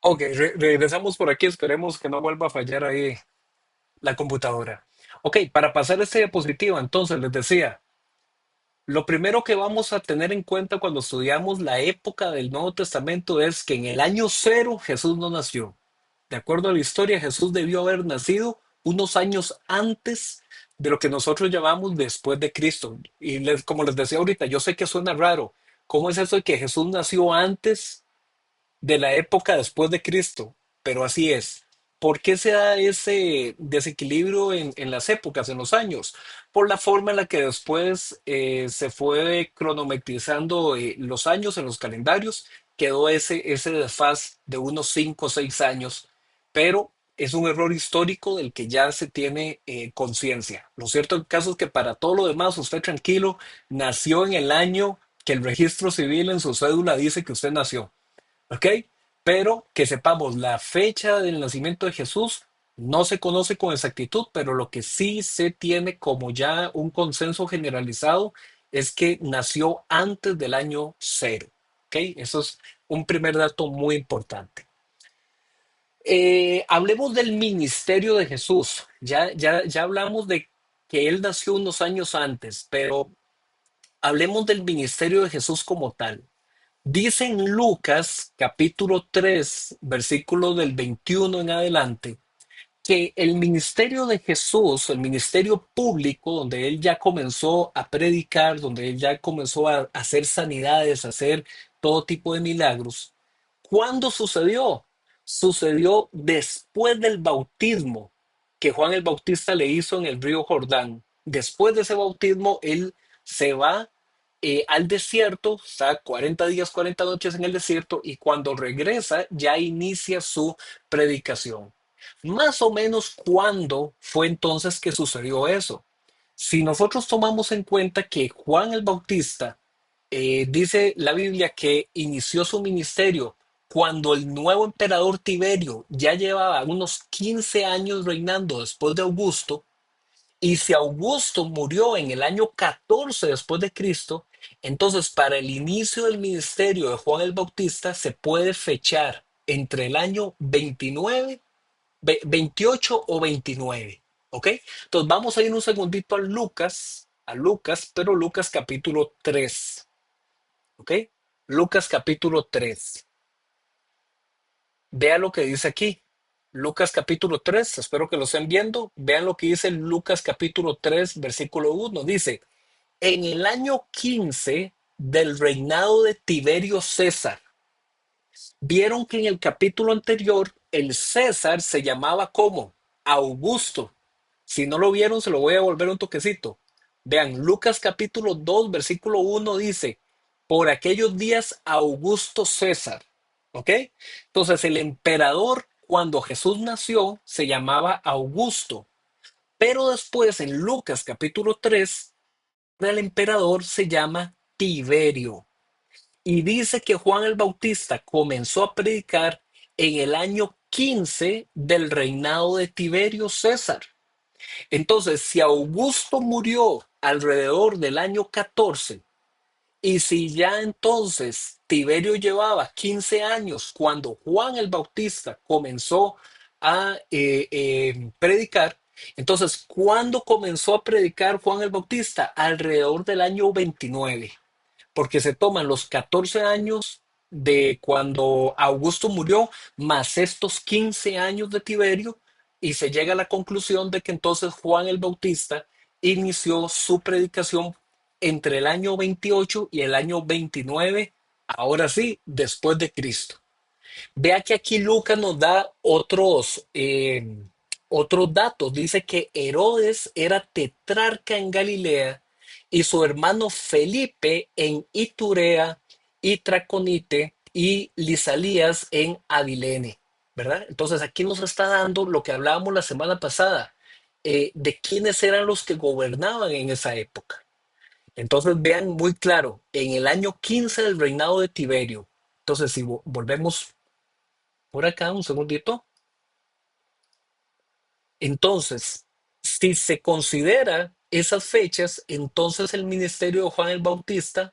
Ok, regresamos por aquí, esperemos que no vuelva a fallar ahí la computadora. Ok, para pasar este diapositiva, entonces les decía, lo primero que vamos a tener en cuenta cuando estudiamos la época del Nuevo Testamento es que en el año cero Jesús no nació. De acuerdo a la historia, Jesús debió haber nacido unos años antes de lo que nosotros llamamos después de Cristo. Y como les decía ahorita, yo sé que suena raro. ¿Cómo es eso de que Jesús nació antes de la época después de Cristo? Pero así es. ¿Por qué se da ese desequilibrio en las épocas, en los años? Por la forma en la que después se fue cronometrizando los años en los calendarios, quedó ese desfaz de unos 5 o 6 años, pero es un error histórico del que ya se tiene conciencia. Lo cierto del caso es que para todo lo demás, usted tranquilo, nació en el año que el registro civil en su cédula dice que usted nació. ¿Ok? Pero que sepamos, la fecha del nacimiento de Jesús no se conoce con exactitud, pero lo que sí se tiene como ya un consenso generalizado es que nació antes del año cero. ¿Ok? Eso es un primer dato muy importante. Hablemos del ministerio de Jesús. Ya hablamos de que él nació unos años antes, pero hablemos del ministerio de Jesús como tal. Dice en Lucas capítulo 3 versículo del 21 en adelante, que el ministerio de Jesús, el ministerio público, donde él ya comenzó a predicar, donde él ya comenzó a hacer sanidades, a hacer todo tipo de milagros, ¿cuándo sucedió? Sucedió después del bautismo que Juan el Bautista le hizo en el río Jordán. Después de ese bautismo, él se va al desierto, está 40 días, 40 noches en el desierto, y cuando regresa ya inicia su predicación. Más o menos cuándo fue entonces que sucedió eso. Si nosotros tomamos en cuenta que Juan el Bautista, dice la Biblia que inició su ministerio cuando el nuevo emperador Tiberio ya llevaba unos 15 años reinando después de Augusto, y si Augusto murió en el año 14 después de Cristo, entonces para el inicio del ministerio de Juan el Bautista se puede fechar entre el año 29 28 o 29. ¿Ok? Entonces vamos a ir un segundito a Lucas, pero Lucas capítulo 3. ¿Ok? Lucas capítulo 3. Vea lo que dice aquí. Lucas capítulo 3. Espero que lo estén viendo. Vean lo que dice Lucas capítulo 3, versículo 1. Dice, en el año 15 del reinado de Tiberio César, vieron que en el capítulo anterior el César se llamaba como Augusto. Si no lo vieron, se lo voy a volver un toquecito. Vean, Lucas capítulo 2 versículo 1 dice, por aquellos días Augusto César. ¿Ok? Entonces el emperador cuando Jesús nació se llamaba Augusto, pero después en Lucas capítulo 3 el emperador se llama Tiberio. Y dice que Juan el Bautista comenzó a predicar en el año 15 del reinado de Tiberio César. Entonces, si Augusto murió alrededor del año 14, y si ya entonces Tiberio llevaba 15 años cuando Juan el Bautista comenzó a predicar, entonces, ¿cuándo comenzó a predicar Juan el Bautista? Alrededor del año 29, porque se toman los 14 años de cuando Augusto murió, más estos 15 años de Tiberio, y se llega a la conclusión de que entonces Juan el Bautista inició su predicación entre el año 28 y el año 29, ahora sí, después de Cristo. Vea que aquí Lucas nos da otros datos. Dice que Herodes era tetrarca en Galilea y su hermano Felipe en Iturea y Traconite y Lisalías en Abilene, ¿verdad? Entonces aquí nos está dando lo que hablábamos la semana pasada, de quiénes eran los que gobernaban en esa época. Entonces vean muy claro, en el año 15 del reinado de Tiberio. Entonces, si volvemos por acá, un segundito. Entonces, si se considera esas fechas, entonces el ministerio de Juan el Bautista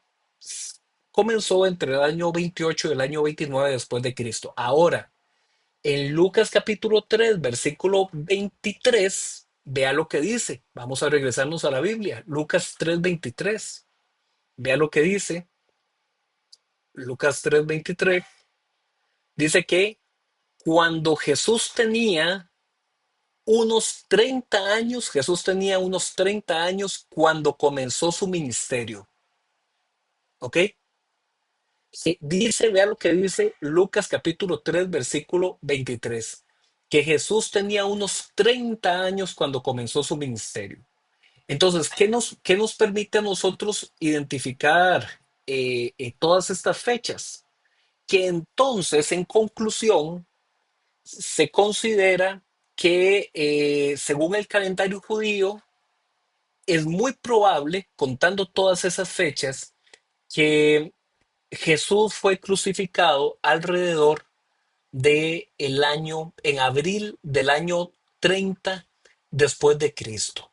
comenzó entre el año 28 y el año 29 después de Cristo. Ahora, En Lucas capítulo 3 versículo 23, vea lo que dice. Vamos a regresarnos a la Biblia. Lucas 3:23. Vea lo que dice. Lucas 3:23 dice que cuando Jesús tenía unos 30 años, Jesús tenía unos 30 años cuando comenzó su ministerio. ¿Ok? Sí, dice, vea lo que dice Lucas capítulo 3 versículo 23, que Jesús tenía unos 30 años cuando comenzó su ministerio. Entonces, ¿qué nos permite a nosotros identificar todas estas fechas? Que entonces, en conclusión, se considera que según el calendario judío, es muy probable, contando todas esas fechas, que Jesús fue crucificado alrededor de el año, en abril del año 30 después de Cristo.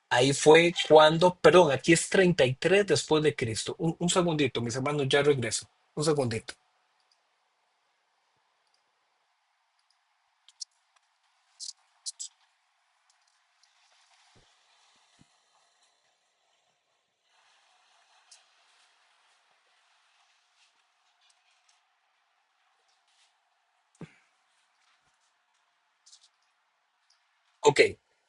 Ahí fue cuando, perdón, aquí es 33 después de Cristo. Un segundito, mis hermanos, ya regreso. Un segundito. Ok,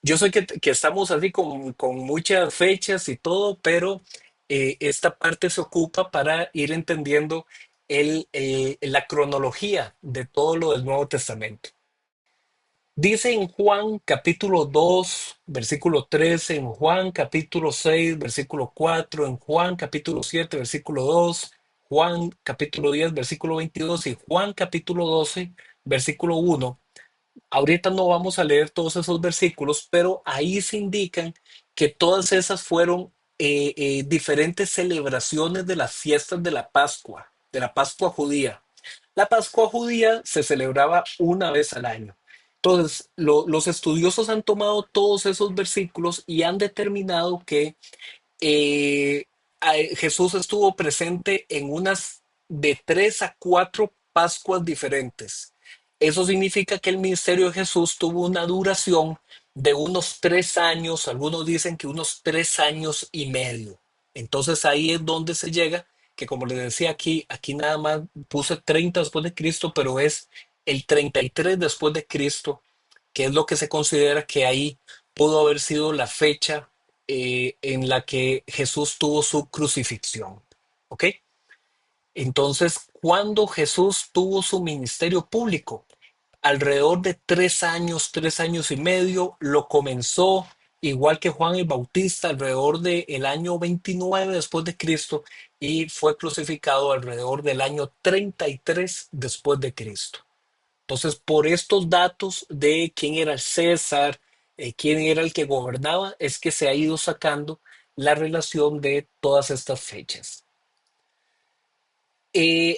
yo sé que estamos así con muchas fechas y todo, pero esta parte se ocupa para ir entendiendo la cronología de todo lo del Nuevo Testamento. Dice en Juan capítulo 2 versículo 13, en Juan capítulo 6 versículo 4, en Juan capítulo 7 versículo 2, Juan capítulo 10 versículo 22 y Juan capítulo 12 versículo 1. Ahorita no vamos a leer todos esos versículos, pero ahí se indican que todas esas fueron diferentes celebraciones de las fiestas de la Pascua judía. La Pascua judía se celebraba una vez al año. Entonces, los estudiosos han tomado todos esos versículos y han determinado que eh, Jesús estuvo presente en unas de 3 a 4 Pascuas diferentes. Eso significa que el ministerio de Jesús tuvo una duración de unos 3 años, algunos dicen que unos 3 años y medio. Entonces ahí es donde se llega, que como les decía aquí nada más puse 30 después de Cristo, pero es el 33 después de Cristo, que es lo que se considera que ahí pudo haber sido la fecha en la que Jesús tuvo su crucifixión. ¿Ok? Entonces, cuando Jesús tuvo su ministerio público, alrededor de 3 años, 3 años y medio, lo comenzó igual que Juan el Bautista alrededor del año 29 después de Cristo y fue crucificado alrededor del año 33 después de Cristo. Entonces, por estos datos de quién era el César, quién era el que gobernaba, es que se ha ido sacando la relación de todas estas fechas.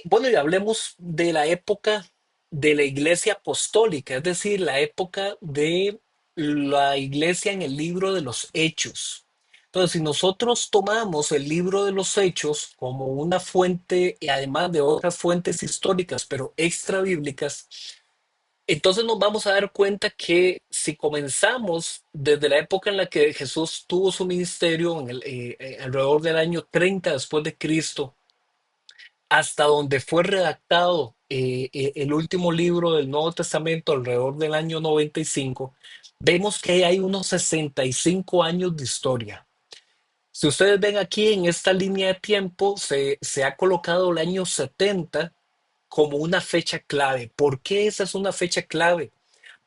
Bueno, y hablemos de la época de la iglesia apostólica, es decir, la época de la iglesia en el libro de los Hechos. Entonces, si nosotros tomamos el libro de los Hechos como una fuente, y además de otras fuentes históricas, pero extra bíblicas, entonces nos vamos a dar cuenta que si comenzamos desde la época en la que Jesús tuvo su ministerio, alrededor del año 30 después de Cristo, hasta donde fue redactado el último libro del Nuevo Testamento, alrededor del año 95, vemos que hay unos 65 años de historia. Si ustedes ven aquí en esta línea de tiempo, se ha colocado el año 70 como una fecha clave. ¿Por qué esa es una fecha clave?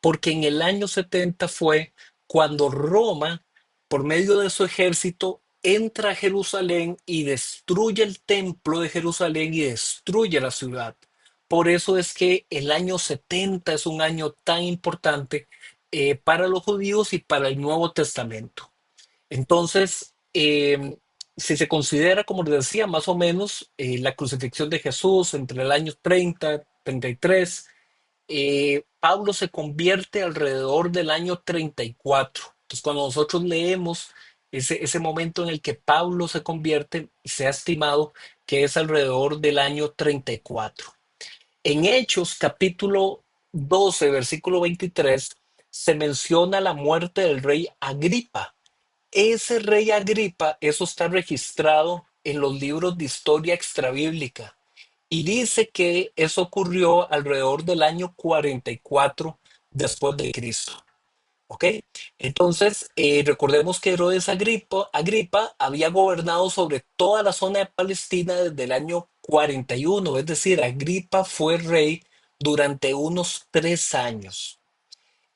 Porque en el año 70 fue cuando Roma, por medio de su ejército, entra a Jerusalén y destruye el templo de Jerusalén y destruye la ciudad. Por eso es que el año 70 es un año tan importante para los judíos y para el Nuevo Testamento. Entonces, si se considera, como les decía, más o menos la crucifixión de Jesús entre el año 30, 33, Pablo se convierte alrededor del año 34. Entonces, cuando nosotros leemos ese momento en el que Pablo se convierte, se ha estimado que es alrededor del año 34. En Hechos, capítulo 12, versículo 23, se menciona la muerte del rey Agripa. Ese rey Agripa, eso está registrado en los libros de historia extrabíblica y dice que eso ocurrió alrededor del año 44 después de Cristo. ¿Ok? Entonces, recordemos que Agripa había gobernado sobre toda la zona de Palestina desde el año 41, es decir, Agripa fue rey durante unos 3 años.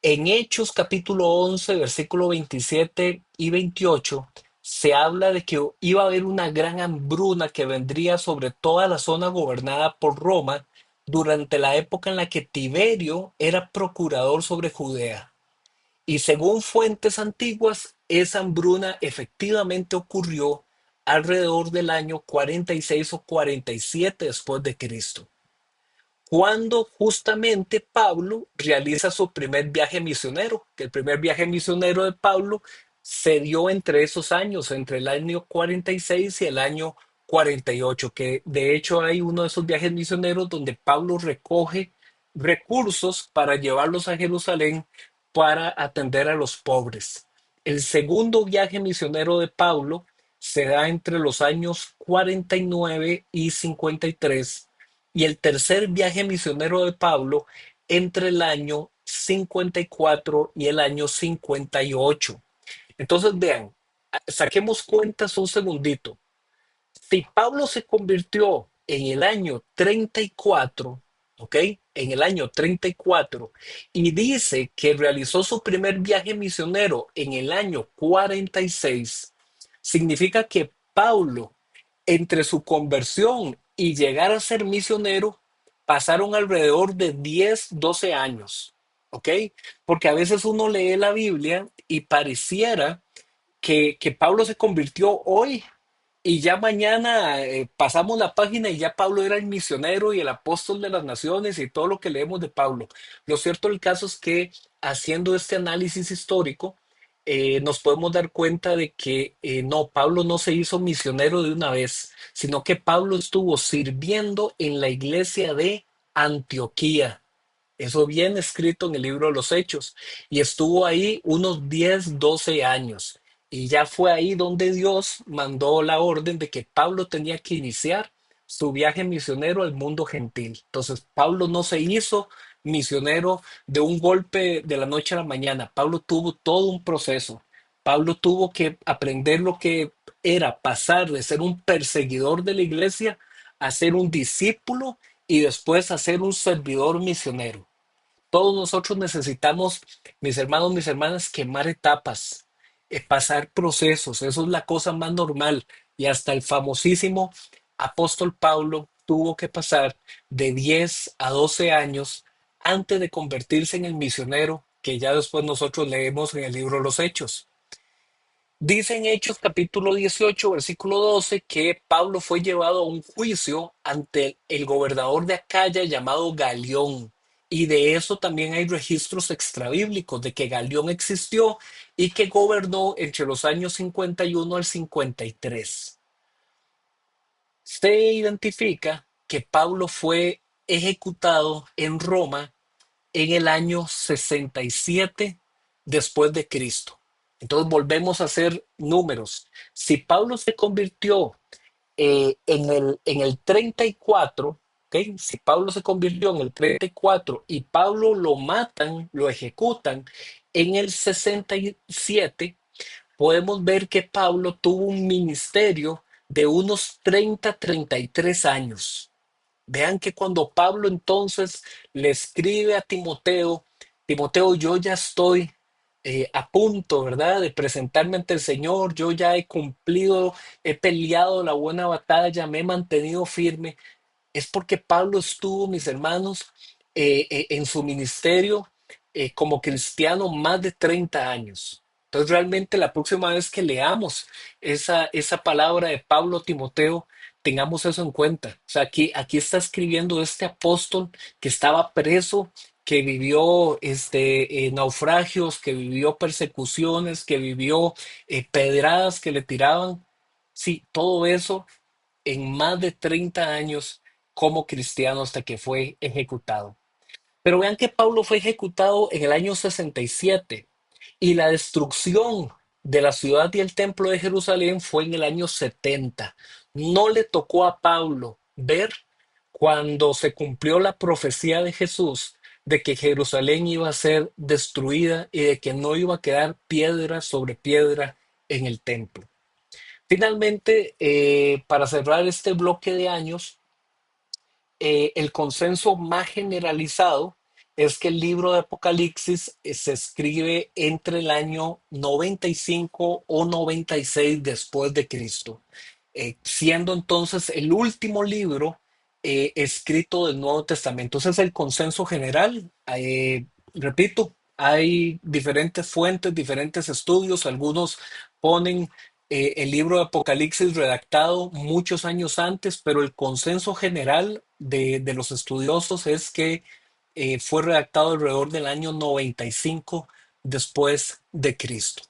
En Hechos capítulo 11, versículo 27 y 28, se habla de que iba a haber una gran hambruna que vendría sobre toda la zona gobernada por Roma durante la época en la que Tiberio era procurador sobre Judea. Y según fuentes antiguas, esa hambruna efectivamente ocurrió alrededor del año 46 o 47 después de Cristo, cuando justamente Pablo realiza su primer viaje misionero, que el primer viaje misionero de Pablo se dio entre esos años, entre el año 46 y el año 48, que de hecho hay uno de esos viajes misioneros donde Pablo recoge recursos para llevarlos a Jerusalén para atender a los pobres. El segundo viaje misionero de Pablo se da entre los años 49 y 53 y el tercer viaje misionero de Pablo entre el año 54 y el año 58. Entonces, vean, saquemos cuentas un segundito. Si Pablo se convirtió en el año 34, ¿ok? En el año 34, y dice que realizó su primer viaje misionero en el año 46, significa que Pablo, entre su conversión y llegar a ser misionero, pasaron alrededor de 10, 12 años, ¿ok? Porque a veces uno lee la Biblia y pareciera que Pablo se convirtió hoy y ya mañana pasamos la página y ya Pablo era el misionero y el apóstol de las naciones y todo lo que leemos de Pablo. Lo cierto del caso es que haciendo este análisis histórico, nos podemos dar cuenta de que no, Pablo no se hizo misionero de una vez, sino que Pablo estuvo sirviendo en la iglesia de Antioquía. Eso viene escrito en el libro de los Hechos. Y estuvo ahí unos 10, 12 años. Y ya fue ahí donde Dios mandó la orden de que Pablo tenía que iniciar su viaje misionero al mundo gentil. Entonces, Pablo no se hizo misionero de un golpe de la noche a la mañana. Pablo tuvo todo un proceso. Pablo tuvo que aprender lo que era pasar de ser un perseguidor de la iglesia a ser un discípulo y después a ser un servidor misionero. Todos nosotros necesitamos, mis hermanos, mis hermanas, quemar etapas, pasar procesos. Eso es la cosa más normal. Y hasta el famosísimo apóstol Pablo tuvo que pasar de 10 a 12 años antes de convertirse en el misionero que ya después nosotros leemos en el libro Los Hechos. Dice en Hechos capítulo 18, versículo 12, que Pablo fue llevado a un juicio ante el gobernador de Acaya llamado Galión. Y de eso también hay registros extrabíblicos de que Galión existió y que gobernó entre los años 51 al 53. Se identifica que Pablo fue ejecutado en Roma en el año 67 después de Cristo. Entonces volvemos a hacer números. Si Pablo se convirtió en el 34, ¿ok? Si Pablo se convirtió en el 34 y Pablo lo matan, lo ejecutan en el 67, podemos ver que Pablo tuvo un ministerio de unos 30, 33 años. Vean que cuando Pablo entonces le escribe a Timoteo, Timoteo, yo ya estoy a punto, ¿verdad?, de presentarme ante el Señor, yo ya he cumplido, he peleado la buena batalla, me he mantenido firme, es porque Pablo estuvo, mis hermanos, en su ministerio como cristiano más de 30 años. Entonces, realmente la próxima vez que leamos esa palabra de Pablo a Timoteo, tengamos eso en cuenta. O sea, aquí está escribiendo este apóstol que estaba preso, que vivió naufragios, que vivió persecuciones, que vivió pedradas que le tiraban. Sí, todo eso en más de 30 años como cristiano hasta que fue ejecutado. Pero vean que Pablo fue ejecutado en el año 67 y la destrucción de la ciudad y el templo de Jerusalén fue en el año 70. No le tocó a Pablo ver cuando se cumplió la profecía de Jesús de que Jerusalén iba a ser destruida y de que no iba a quedar piedra sobre piedra en el templo. Finalmente, para cerrar este bloque de años, el consenso más generalizado es que el libro de Apocalipsis se escribe entre el año 95 o 96 después de Cristo, siendo entonces el último libro escrito del Nuevo Testamento. Ese es el consenso general. Repito, hay diferentes fuentes, diferentes estudios. Algunos ponen el libro de Apocalipsis redactado muchos años antes, pero el consenso general de los estudiosos es que fue redactado alrededor del año 95 después de Cristo.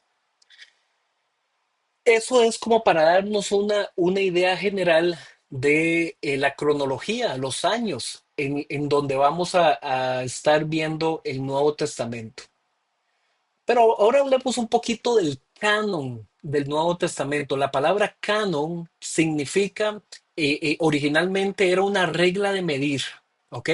Eso es como para darnos una idea general de la cronología, los años en donde vamos a estar viendo el Nuevo Testamento. Pero ahora hablemos un poquito del canon del Nuevo Testamento. La palabra canon significa, originalmente era una regla de medir, ¿ok?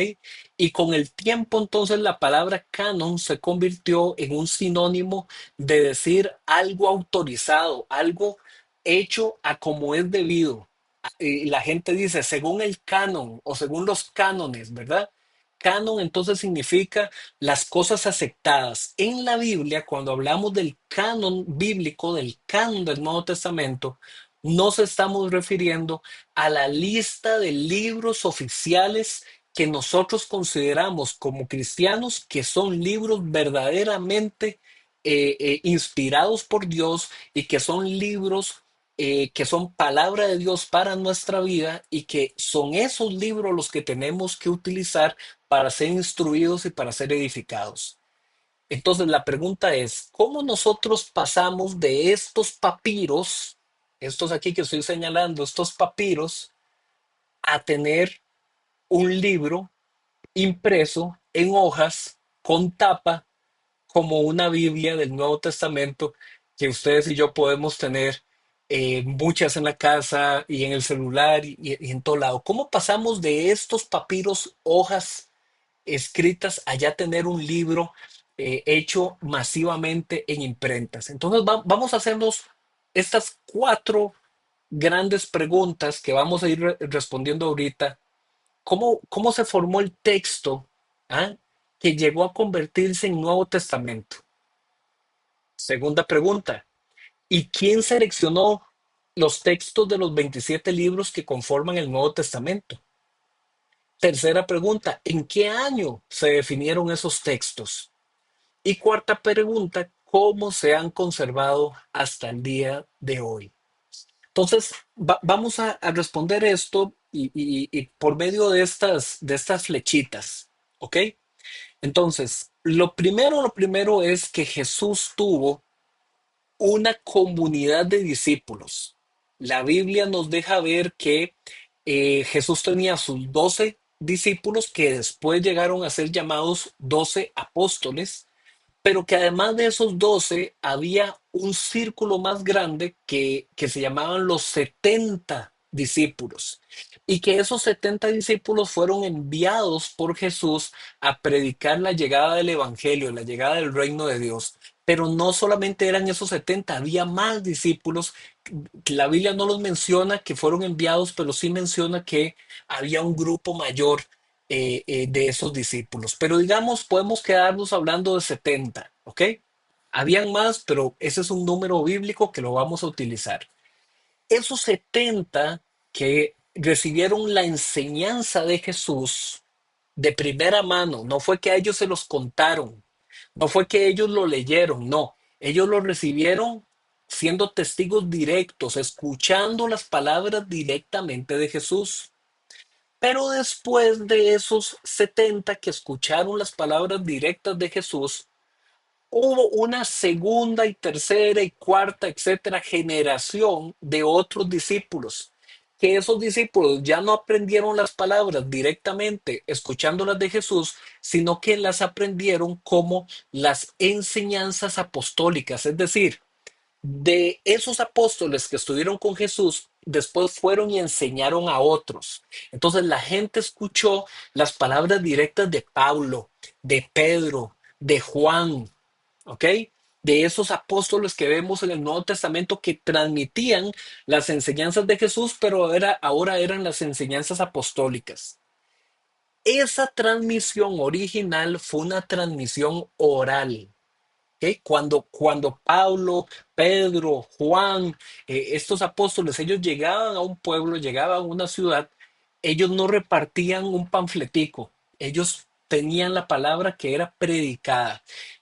Y con el tiempo entonces la palabra canon se convirtió en un sinónimo de decir algo autorizado, algo hecho a como es debido. Y la gente dice según el canon o según los cánones, ¿verdad? Canon entonces significa las cosas aceptadas. En la Biblia, cuando hablamos del canon bíblico, del canon del Nuevo Testamento, nos estamos refiriendo a la lista de libros oficiales que nosotros consideramos como cristianos que son libros verdaderamente inspirados por Dios y que son libros que son palabra de Dios para nuestra vida y que son esos libros los que tenemos que utilizar para ser instruidos y para ser edificados. Entonces la pregunta es, ¿cómo nosotros pasamos de estos papiros, estos aquí que estoy señalando, estos papiros, a tener un libro impreso en hojas con tapa como una Biblia del Nuevo Testamento que ustedes y yo podemos tener muchas en la casa y en el celular y en todo lado? ¿Cómo pasamos de estos papiros, hojas escritas, allá tener un libro hecho masivamente en imprentas? Entonces vamos a hacernos estas cuatro grandes preguntas que vamos a ir respondiendo ahorita. ¿Cómo se formó el texto, ah, que llegó a convertirse en Nuevo Testamento? Segunda pregunta, ¿y quién seleccionó los textos de los 27 libros que conforman el Nuevo Testamento? Tercera pregunta, ¿en qué año se definieron esos textos? Y cuarta pregunta, ¿cómo se han conservado hasta el día de hoy? Entonces, vamos a responder esto y por medio de estas flechitas, ¿ok? Entonces, lo primero es que Jesús tuvo una comunidad de discípulos. La Biblia nos deja ver que Jesús tenía sus 12 discípulos que después llegaron a ser llamados 12 apóstoles, pero que además de esos 12 había un círculo más grande que se llamaban los 70 discípulos y que esos 70 discípulos fueron enviados por Jesús a predicar la llegada del Evangelio, la llegada del reino de Dios. Pero no solamente eran esos 70, había más discípulos. La Biblia no los menciona que fueron enviados, pero sí menciona que había un grupo mayor de esos discípulos. Pero digamos, podemos quedarnos hablando de 70, ¿ok? Habían más, pero ese es un número bíblico que lo vamos a utilizar. Esos 70 que recibieron la enseñanza de Jesús de primera mano, no fue que a ellos se los contaron, no fue que ellos lo leyeron, no, ellos lo recibieron siendo testigos directos, escuchando las palabras directamente de Jesús. Pero después de esos 70 que escucharon las palabras directas de Jesús, hubo una segunda y tercera y cuarta, etcétera, generación de otros discípulos. que esos discípulos ya no aprendieron las palabras directamente escuchándolas de Jesús, sino que las aprendieron como las enseñanzas apostólicas, es decir, de esos apóstoles que estuvieron con Jesús, después fueron y enseñaron a otros. Entonces la gente escuchó las palabras directas de Pablo, de Pedro, de Juan, ¿ok? De esos apóstoles que vemos en el Nuevo Testamento que transmitían las enseñanzas de Jesús, pero ahora eran las enseñanzas apostólicas. Esa transmisión original fue una transmisión oral. ¿Ok? Cuando Pablo, Pedro, Juan, estos apóstoles, ellos llegaban a un pueblo, llegaban a una ciudad, ellos no repartían un panfletico, ellos tenían la palabra que era predicada.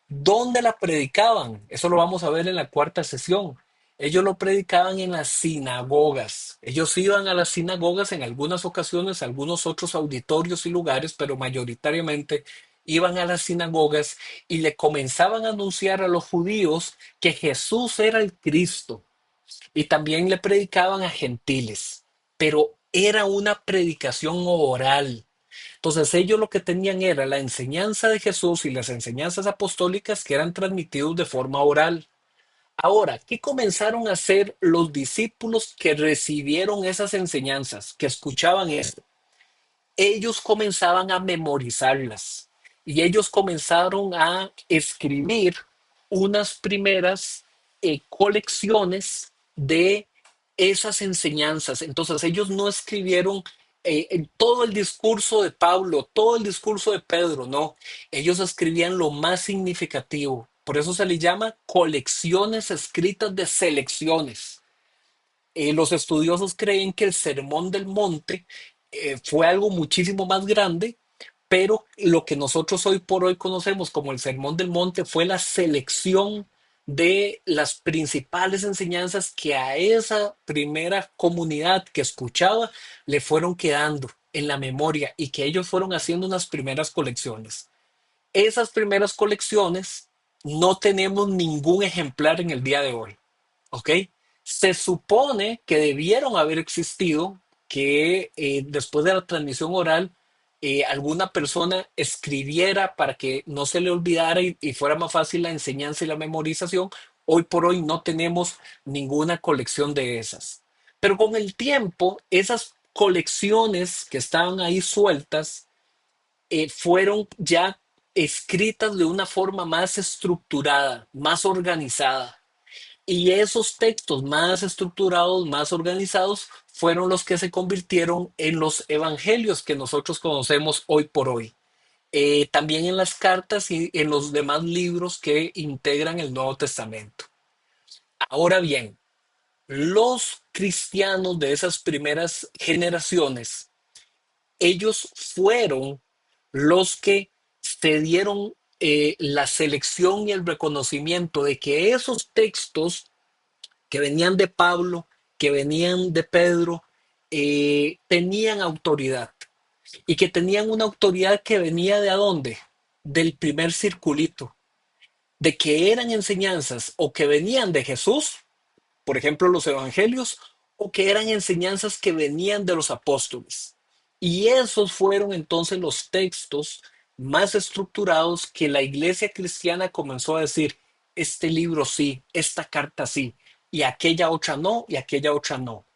¿Dónde la predicaban? Eso lo vamos a ver en la cuarta sesión. Ellos lo predicaban en las sinagogas. Ellos iban a las sinagogas en algunas ocasiones, a algunos otros auditorios y lugares, pero mayoritariamente iban a las sinagogas y le comenzaban a anunciar a los judíos que Jesús era el Cristo y también le predicaban a gentiles, pero era una predicación oral. Entonces ellos lo que tenían era la enseñanza de Jesús y las enseñanzas apostólicas que eran transmitidos de forma oral. Ahora, ¿qué comenzaron a hacer los discípulos que recibieron esas enseñanzas, que escuchaban esto? Ellos comenzaban a memorizarlas y ellos comenzaron a escribir unas primeras colecciones de esas enseñanzas. Entonces ellos no escribieron en todo el discurso de Pablo, todo el discurso de Pedro, no. Ellos escribían lo más significativo. Por eso se le llama colecciones escritas de selecciones. Los estudiosos creen que el Sermón del Monte fue algo muchísimo más grande, pero lo que nosotros hoy por hoy conocemos como el Sermón del Monte fue la selección de las principales enseñanzas que a esa primera comunidad que escuchaba le fueron quedando en la memoria y que ellos fueron haciendo unas primeras colecciones. Esas primeras colecciones no tenemos ningún ejemplar en el día de hoy. ¿Ok? Se supone que debieron haber existido, que después de la transmisión oral, alguna persona escribiera para que no se le olvidara y fuera más fácil la enseñanza y la memorización. Hoy por hoy no tenemos ninguna colección de esas. Pero con el tiempo, esas colecciones que estaban ahí sueltas fueron ya escritas de una forma más estructurada, más organizada. Y esos textos más estructurados, más organizados, fueron los que se convirtieron en los evangelios que nosotros conocemos hoy por hoy. También en las cartas y en los demás libros que integran el Nuevo Testamento. Ahora bien, los cristianos de esas primeras generaciones, ellos fueron los que se dieron la selección y el reconocimiento de que esos textos que venían de Pablo, que venían de Pedro, tenían autoridad y que tenían una autoridad que venía de adónde? Del primer circulito, de que eran enseñanzas o que venían de Jesús, por ejemplo, los evangelios, o que eran enseñanzas que venían de los apóstoles. Y esos fueron entonces los textos más estructurados que la iglesia cristiana comenzó a decir, este libro sí, esta carta sí, y aquella otra no, y aquella otra no.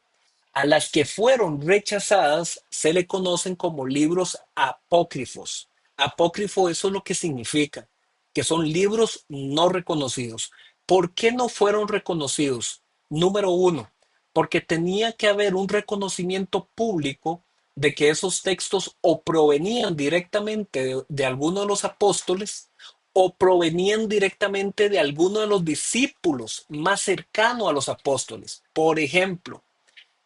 A las que fueron rechazadas se le conocen como libros apócrifos. Apócrifo, eso es lo que significa, que son libros no reconocidos. ¿Por qué no fueron reconocidos? Número uno, porque tenía que haber un reconocimiento público de que esos textos o provenían directamente de alguno de los apóstoles o provenían directamente de alguno de los discípulos más cercanos a los apóstoles. Por ejemplo,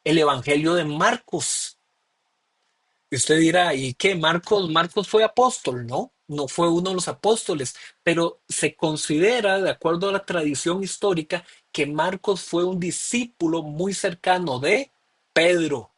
el Evangelio de Marcos. Y usted dirá, ¿y qué? Marcos fue apóstol, ¿no? No fue uno de los apóstoles, pero se considera, de acuerdo a la tradición histórica, que Marcos fue un discípulo muy cercano de Pedro.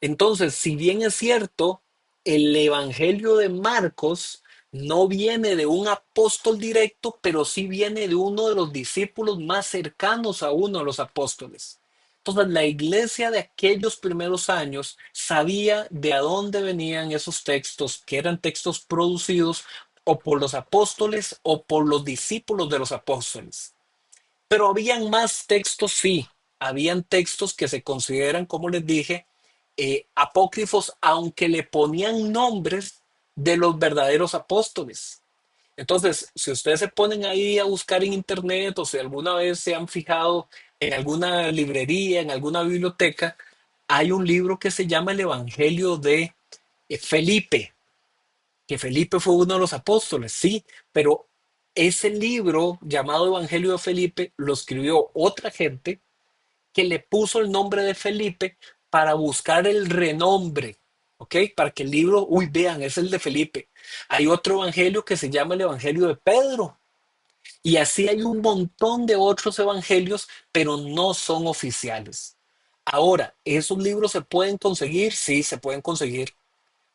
Entonces, si bien es cierto, el Evangelio de Marcos no viene de un apóstol directo, pero sí viene de uno de los discípulos más cercanos a uno de los apóstoles. Entonces, la iglesia de aquellos primeros años sabía de a dónde venían esos textos, que eran textos producidos o por los apóstoles o por los discípulos de los apóstoles. Pero habían más textos, sí. Habían textos que se consideran, como les dije, apócrifos, aunque le ponían nombres de los verdaderos apóstoles. Entonces, si ustedes se ponen ahí a buscar en internet o si alguna vez se han fijado en alguna librería, en alguna biblioteca, hay un libro que se llama El Evangelio de Felipe, que Felipe fue uno de los apóstoles, sí, pero ese libro llamado Evangelio de Felipe lo escribió otra gente que le puso el nombre de Felipe para buscar el renombre, ¿ok? Para que el libro, uy, vean, es el de Felipe. Hay otro evangelio que se llama el Evangelio de Pedro. Y así hay un montón de otros evangelios, pero no son oficiales. Ahora, ¿esos libros se pueden conseguir? Sí, se pueden conseguir.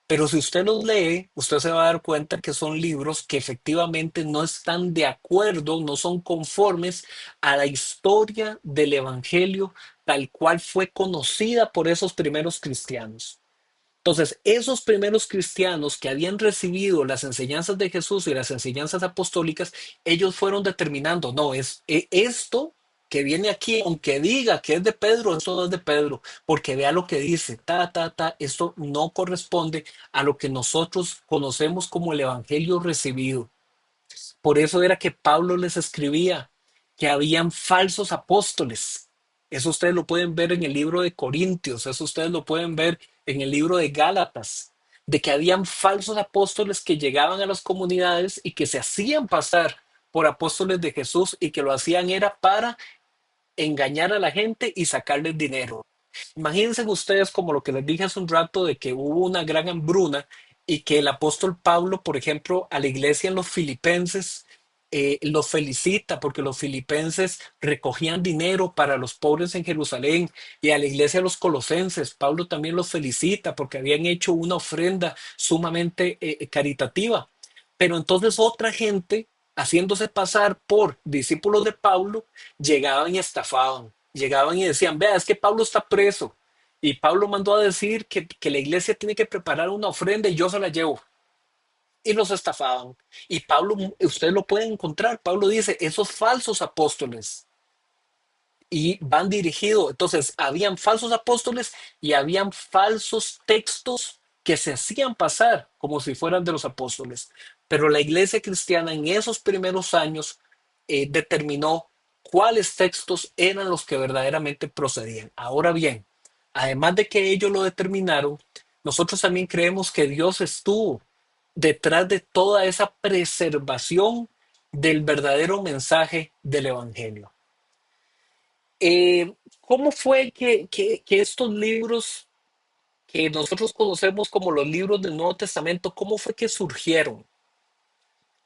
Pero si usted los lee, usted se va a dar cuenta que son libros que efectivamente no están de acuerdo, no son conformes a la historia del Evangelio tal cual fue conocida por esos primeros cristianos. Entonces, esos primeros cristianos que habían recibido las enseñanzas de Jesús y las enseñanzas apostólicas, ellos fueron determinando, no, esto que viene aquí, aunque diga que es de Pedro, esto no es de Pedro, porque vea lo que dice, esto no corresponde a lo que nosotros conocemos como el evangelio recibido. Por eso era que Pablo les escribía que habían falsos apóstoles. Eso ustedes lo pueden ver en el libro de Corintios, eso ustedes lo pueden ver en el libro de Gálatas, de que habían falsos apóstoles que llegaban a las comunidades y que se hacían pasar por apóstoles de Jesús y que lo hacían era para engañar a la gente y sacarles dinero. Imagínense ustedes como lo que les dije hace un rato de que hubo una gran hambruna y que el apóstol Pablo, por ejemplo, a la iglesia en los filipenses, los felicita porque los filipenses recogían dinero para los pobres en Jerusalén y a la iglesia de los colosenses, Pablo también los felicita porque habían hecho una ofrenda sumamente caritativa. Pero entonces otra gente, haciéndose pasar por discípulos de Pablo, llegaban y estafaban, llegaban y decían, vea, es que Pablo está preso y Pablo mandó a decir que la iglesia tiene que preparar una ofrenda y yo se la llevo. Y los estafaban. Y Pablo, ustedes lo pueden encontrar, Pablo dice, esos falsos apóstoles y van dirigidos. Entonces, habían falsos apóstoles y habían falsos textos que se hacían pasar como si fueran de los apóstoles. Pero la iglesia cristiana en esos primeros años determinó cuáles textos eran los que verdaderamente procedían. Ahora bien, además de que ellos lo determinaron, nosotros también creemos que Dios estuvo detrás de toda esa preservación del verdadero mensaje del Evangelio. ¿Cómo fue que estos libros que nosotros conocemos como los libros del Nuevo Testamento, cómo fue que surgieron?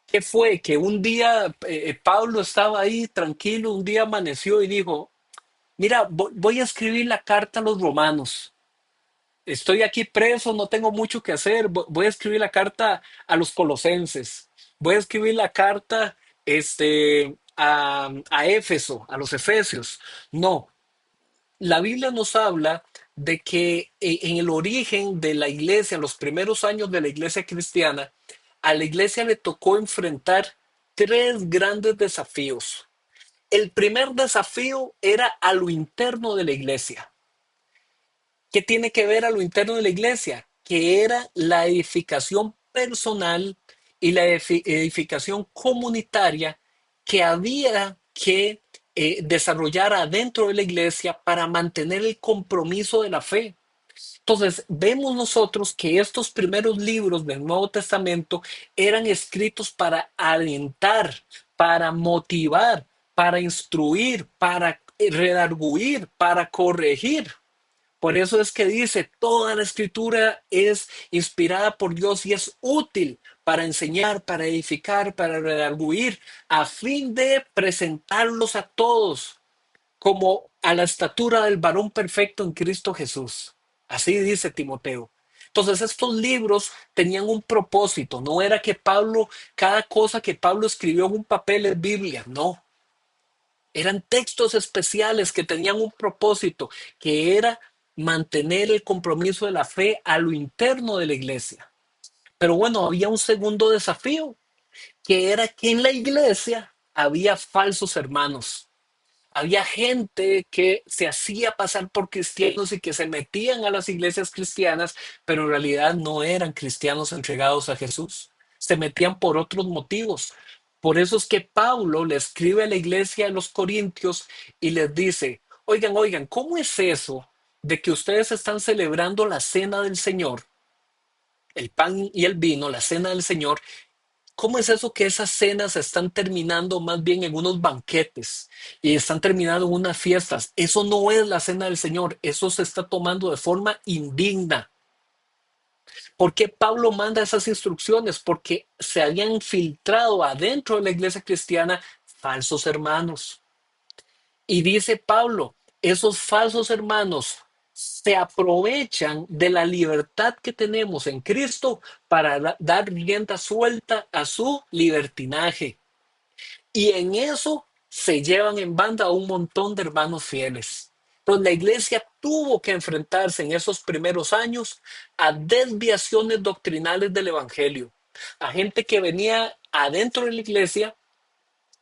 ¿Qué fue? Que un día Pablo estaba ahí tranquilo, un día amaneció y dijo, mira, voy a escribir la carta a los romanos. Estoy aquí preso, no tengo mucho que hacer. Voy a escribir la carta a los colosenses. Voy a escribir la carta a Éfeso, a los efesios. No, la Biblia nos habla de que en el origen de la iglesia, en los primeros años de la iglesia cristiana, a la iglesia le tocó enfrentar tres grandes desafíos. El primer desafío era a lo interno de la iglesia. ¿Qué tiene que ver a lo interno de la iglesia? Que era la edificación personal y la edificación comunitaria que había que desarrollar adentro de la iglesia para mantener el compromiso de la fe. Entonces, vemos nosotros que estos primeros libros del Nuevo Testamento eran escritos para alentar, para motivar, para instruir, para redarguir, para corregir. Por eso es que dice, toda la escritura es inspirada por Dios y es útil para enseñar, para edificar, para redarguir, a fin de presentarlos a todos como a la estatura del varón perfecto en Cristo Jesús. Así dice Timoteo. Entonces estos libros tenían un propósito, no era que Pablo, cada cosa que Pablo escribió en un papel es Biblia, no. Eran textos especiales que tenían un propósito, que era mantener el compromiso de la fe a lo interno de la iglesia. Pero bueno, había un segundo desafío, que era que en la iglesia había falsos hermanos. Había gente que se hacía pasar por cristianos y que se metían a las iglesias cristianas, pero en realidad no eran cristianos entregados a Jesús. Se metían por otros motivos. Por eso es que Pablo le escribe a la iglesia de los Corintios y les dice, oigan, oigan, ¿cómo es eso de que ustedes están celebrando la cena del Señor, el pan y el vino, la cena del Señor? ¿Cómo es eso que esas cenas están terminando más bien en unos banquetes y están terminando en unas fiestas? Eso no es la cena del Señor, eso se está tomando de forma indigna. ¿Por qué Pablo manda esas instrucciones? Porque se habían filtrado adentro de la iglesia cristiana falsos hermanos. Y dice Pablo, esos falsos hermanos se aprovechan de la libertad que tenemos en Cristo para dar rienda suelta a su libertinaje. Y en eso se llevan en banda a un montón de hermanos fieles. Entonces la iglesia tuvo que enfrentarse en esos primeros años a desviaciones doctrinales del evangelio, a gente que venía adentro de la iglesia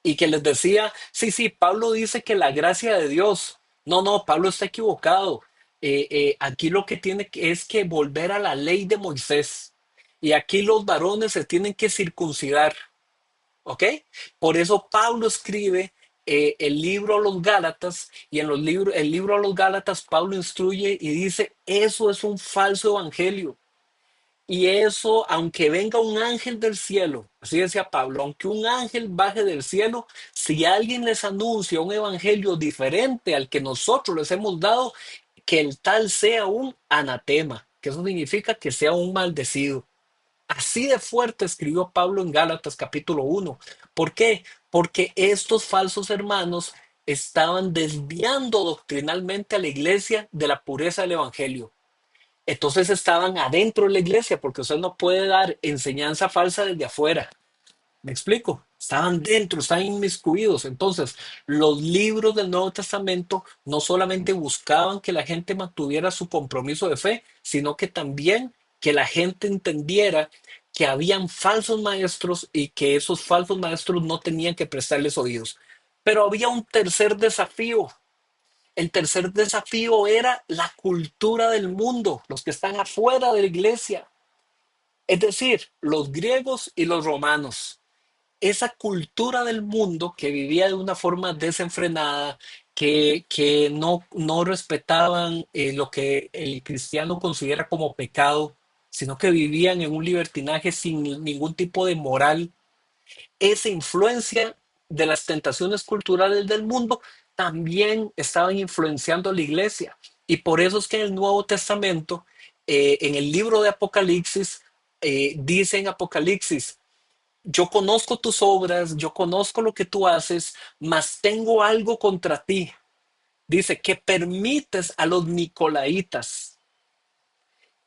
y que les decía, sí, sí, Pablo dice que la gracia de Dios, no, no, Pablo está equivocado. Aquí lo que tiene es que volver a la ley de Moisés. Y aquí los varones se tienen que circuncidar. ¿Ok? Por eso Pablo escribe el libro a los Gálatas y en el libro a los Gálatas Pablo instruye y dice, eso es un falso evangelio. Y eso, aunque venga un ángel del cielo, así decía Pablo, aunque un ángel baje del cielo, si alguien les anuncia un evangelio diferente al que nosotros les hemos dado, que el tal sea un anatema, que eso significa que sea un maldecido. Así de fuerte escribió Pablo en Gálatas capítulo 1. ¿Por qué? Porque estos falsos hermanos estaban desviando doctrinalmente a la iglesia de la pureza del evangelio. Entonces estaban adentro de la iglesia, porque usted no puede dar enseñanza falsa desde afuera. ¿Me explico? Estaban dentro, estaban inmiscuidos. Entonces, los libros del Nuevo Testamento no solamente buscaban que la gente mantuviera su compromiso de fe, sino que también que la gente entendiera que habían falsos maestros y que esos falsos maestros no tenían que prestarles oídos. Pero había un tercer desafío. El tercer desafío era la cultura del mundo, los que están afuera de la iglesia, es decir, los griegos y los romanos. Esa cultura del mundo que vivía de una forma desenfrenada, que no respetaban lo que el cristiano considera como pecado, sino que vivían en un libertinaje sin ningún tipo de moral. Esa influencia de las tentaciones culturales del mundo también estaban influenciando a la iglesia. Y por eso es que en el Nuevo Testamento, en el libro de Apocalipsis, dice en Apocalipsis, yo conozco tus obras, yo conozco lo que tú haces, mas tengo algo contra ti. Dice que permites a los nicolaitas.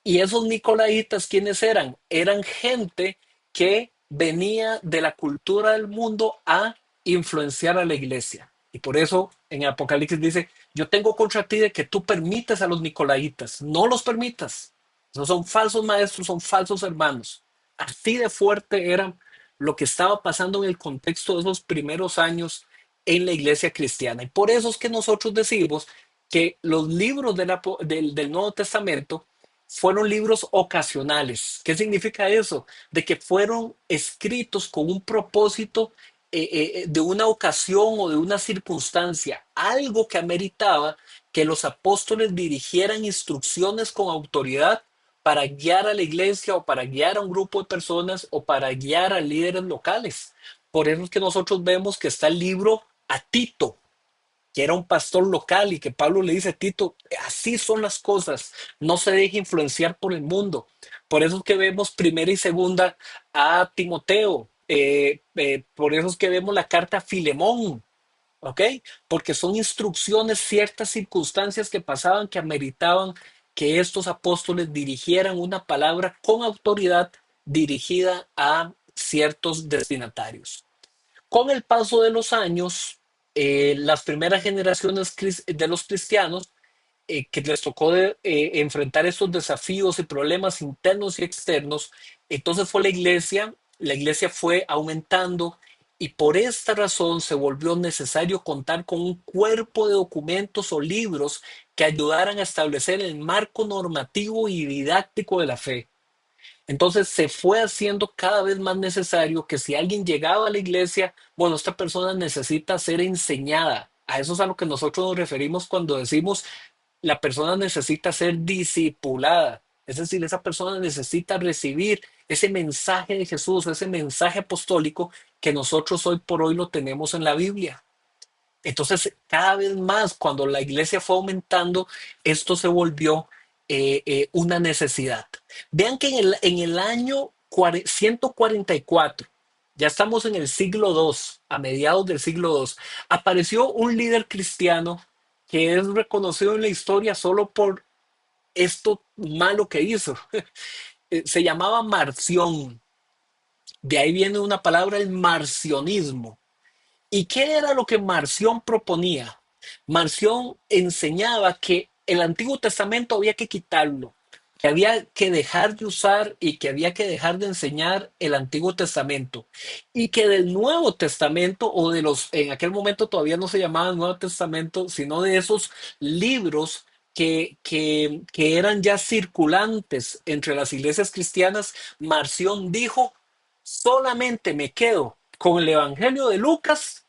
Y esos nicolaitas, ¿quiénes eran? Eran gente que venía de la cultura del mundo a influenciar a la iglesia. Y por eso en Apocalipsis dice, yo tengo contra ti de que tú permites a los nicolaitas, no los permitas. No son falsos maestros, son falsos hermanos. Así de fuerte era lo que estaba pasando en el contexto de esos primeros años en la iglesia cristiana. Y por eso es que nosotros decimos que los libros del Nuevo Testamento fueron libros ocasionales. ¿Qué significa eso? De que fueron escritos con un propósito de una ocasión o de una circunstancia, algo que ameritaba que los apóstoles dirigieran instrucciones con autoridad para guiar a la iglesia o para guiar a un grupo de personas o para guiar a líderes locales. Por eso es que nosotros vemos que está el libro a Tito, que era un pastor local y que Pablo le dice, Tito, así son las cosas, no se deje influenciar por el mundo. Por eso es que vemos primera y segunda a Timoteo, por eso es que vemos la carta a Filemón, ¿ok? Porque son instrucciones, ciertas circunstancias que pasaban que ameritaban que estos apóstoles dirigieran una palabra con autoridad dirigida a ciertos destinatarios. Con el paso de los años, las primeras generaciones de los cristianos que les tocó enfrentar estos desafíos y problemas internos y externos, entonces fue la iglesia fue aumentando y por esta razón se volvió necesario contar con un cuerpo de documentos o libros que ayudaran a establecer el marco normativo y didáctico de la fe. Entonces se fue haciendo cada vez más necesario que si alguien llegaba a la iglesia, bueno, esta persona necesita ser enseñada. A eso es a lo que nosotros nos referimos cuando decimos la persona necesita ser discipulada. Es decir, esa persona necesita recibir ese mensaje de Jesús, ese mensaje apostólico que nosotros hoy por hoy lo tenemos en la Biblia. Entonces, cada vez más, cuando la iglesia fue aumentando, esto se volvió una necesidad. Vean que en el año 144, ya estamos en el siglo II, a mediados del siglo II, apareció un líder cristiano que es reconocido en la historia solo por esto malo que hizo. Se llamaba Marción. De ahí viene una palabra, el marcionismo. ¿Y qué era lo que Marción proponía? Marción enseñaba que el Antiguo Testamento había que quitarlo, que había que dejar de usar y que había que dejar de enseñar el Antiguo Testamento y que del Nuevo Testamento o de los, en aquel momento todavía no se llamaba Nuevo Testamento, sino de esos libros que eran ya circulantes entre las iglesias cristianas, Marción dijo, solamente me quedo con el Evangelio de Lucas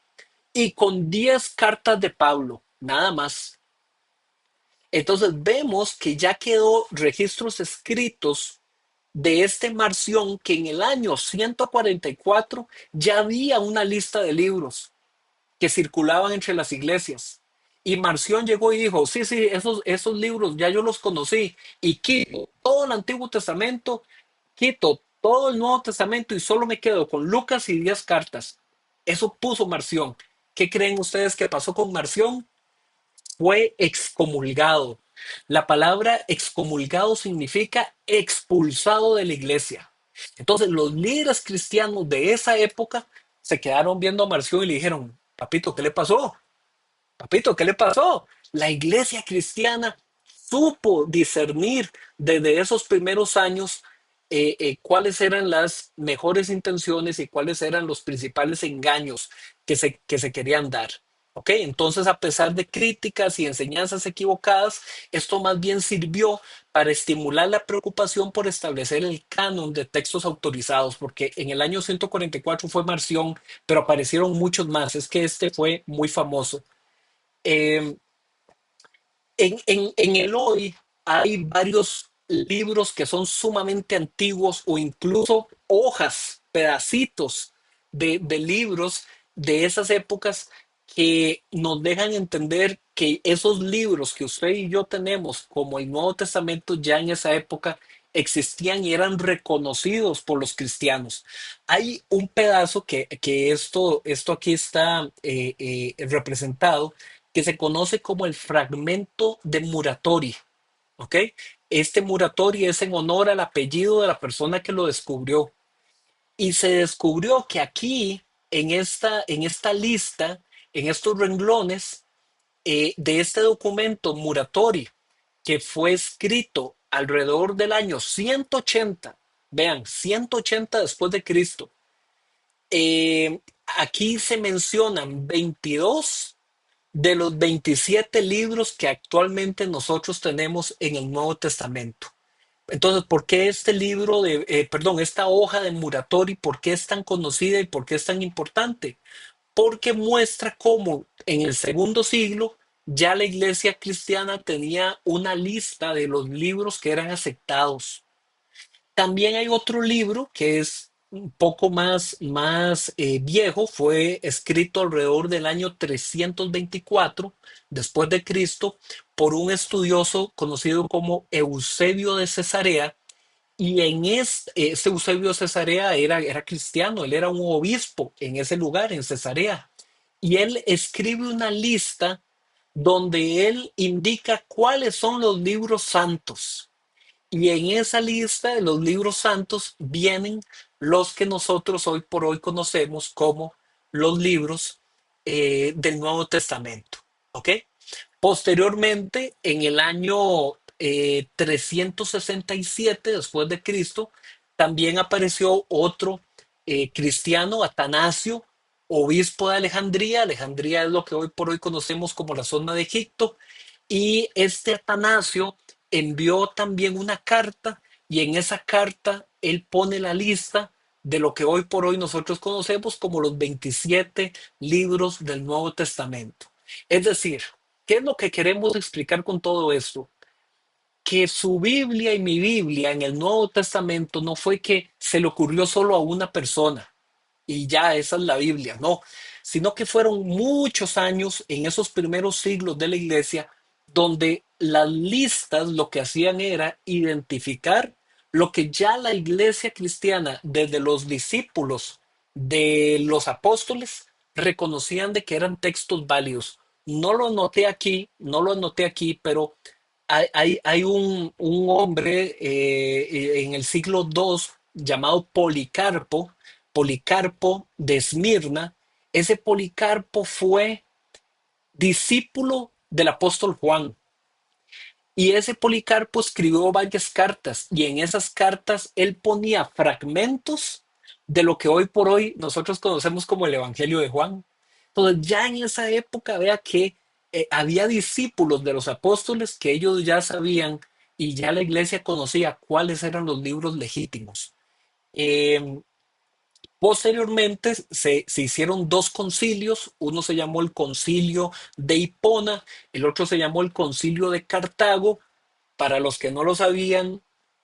y con 10 cartas de Pablo, nada más. Entonces vemos que ya quedó registros escritos de este Marción que en el año 144 ya había una lista de libros que circulaban entre las iglesias. Y Marción llegó y dijo, sí, sí, esos libros ya yo los conocí y quito todo el Antiguo Testamento, quito todo el Nuevo Testamento y solo me quedo con Lucas y 10 cartas. Eso puso Marción. ¿Qué creen ustedes que pasó con Marción? Fue excomulgado. La palabra excomulgado significa expulsado de la iglesia. Entonces los líderes cristianos de esa época se quedaron viendo a Marción y le dijeron, papito, ¿qué le pasó? Papito, ¿qué le pasó? La iglesia cristiana supo discernir desde esos primeros años cuáles eran las mejores intenciones y cuáles eran los principales engaños que se querían dar. ¿Ok? Entonces, a pesar de críticas y enseñanzas equivocadas, esto más bien sirvió para estimular la preocupación por establecer el canon de textos autorizados, porque en el año 144 fue Marción, pero aparecieron muchos más. Es que este fue muy famoso. Eh, en el hoy hay varios libros que son sumamente antiguos o incluso hojas, pedacitos de libros de esas épocas que nos dejan entender que esos libros que usted y yo tenemos, como el Nuevo Testamento, ya en esa época existían y eran reconocidos por los cristianos. Hay un pedazo que esto aquí está representado que se conoce como el fragmento de Muratori, ¿ok? Este Muratori es en honor al apellido de la persona que lo descubrió. Y se descubrió que aquí, en esta lista, en estos renglones de este documento Muratori, que fue escrito alrededor del año 180, vean, 180 después de Cristo, aquí se mencionan 22 de los 27 libros que actualmente nosotros tenemos en el Nuevo Testamento. Entonces, ¿por qué este libro perdón, esta hoja de Muratori, por qué es tan conocida y por qué es tan importante? Porque muestra cómo en el segundo siglo ya la iglesia cristiana tenía una lista de los libros que eran aceptados. También hay otro libro que es un poco más viejo, fue escrito alrededor del año 324 después de Cristo por un estudioso conocido como Eusebio de Cesarea. Y en este Eusebio de Cesarea era cristiano, él era un obispo en ese lugar, en Cesarea. Y él escribe una lista donde él indica cuáles son los libros santos. Y en esa lista de los libros santos vienen los que nosotros hoy por hoy conocemos como los libros del Nuevo Testamento. ¿Ok? Posteriormente, en el año 367 después de Cristo, también apareció otro cristiano, Atanasio, obispo de Alejandría. Alejandría es lo que hoy por hoy conocemos como la zona de Egipto. Y este Atanasio envió también una carta y en esa carta él pone la lista de lo que hoy por hoy nosotros conocemos como los 27 libros del Nuevo Testamento. Es decir, ¿qué es lo que queremos explicar con todo esto? Que su Biblia y mi Biblia en el Nuevo Testamento no fue que se le ocurrió solo a una persona y ya esa es la Biblia, no, sino que fueron muchos años en esos primeros siglos de la iglesia donde las listas lo que hacían era identificar lo que ya la iglesia cristiana, desde los discípulos de los apóstoles, reconocían de que eran textos válidos. No lo anoté aquí, no lo anoté aquí, pero hay un hombre en el siglo II llamado Policarpo, Policarpo de Esmirna. Ese Policarpo fue discípulo del apóstol Juan. Y ese Policarpo escribió varias cartas y en esas cartas él ponía fragmentos de lo que hoy por hoy nosotros conocemos como el Evangelio de Juan. Entonces ya en esa época vea que había discípulos de los apóstoles que ellos ya sabían y ya la iglesia conocía cuáles eran los libros legítimos. Eh, Posteriormente se hicieron dos concilios, uno se llamó el concilio de Hipona, el otro se llamó el concilio de Cartago. Para los que no lo sabían,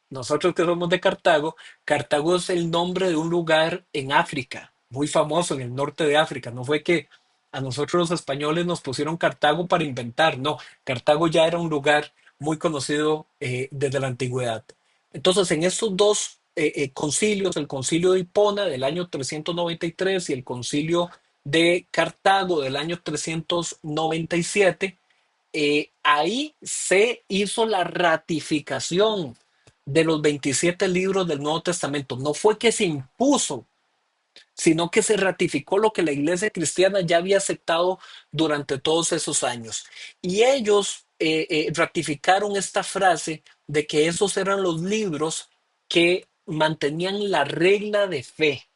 nosotros que somos de Cartago, Cartago es el nombre de un lugar en África, muy famoso en el norte de África. No fue que a nosotros los españoles nos pusieron Cartago para inventar, no, Cartago ya era un lugar muy conocido desde la antigüedad. Entonces, en estos dos concilios, el concilio de Hipona del año 393 y el concilio de Cartago del año 397, ahí se hizo la ratificación de los 27 libros del Nuevo Testamento. No fue que se impuso, sino que se ratificó lo que la iglesia cristiana ya había aceptado durante todos esos años. Y ellos ratificaron esta frase de que esos eran los libros que mantenían la regla de fe.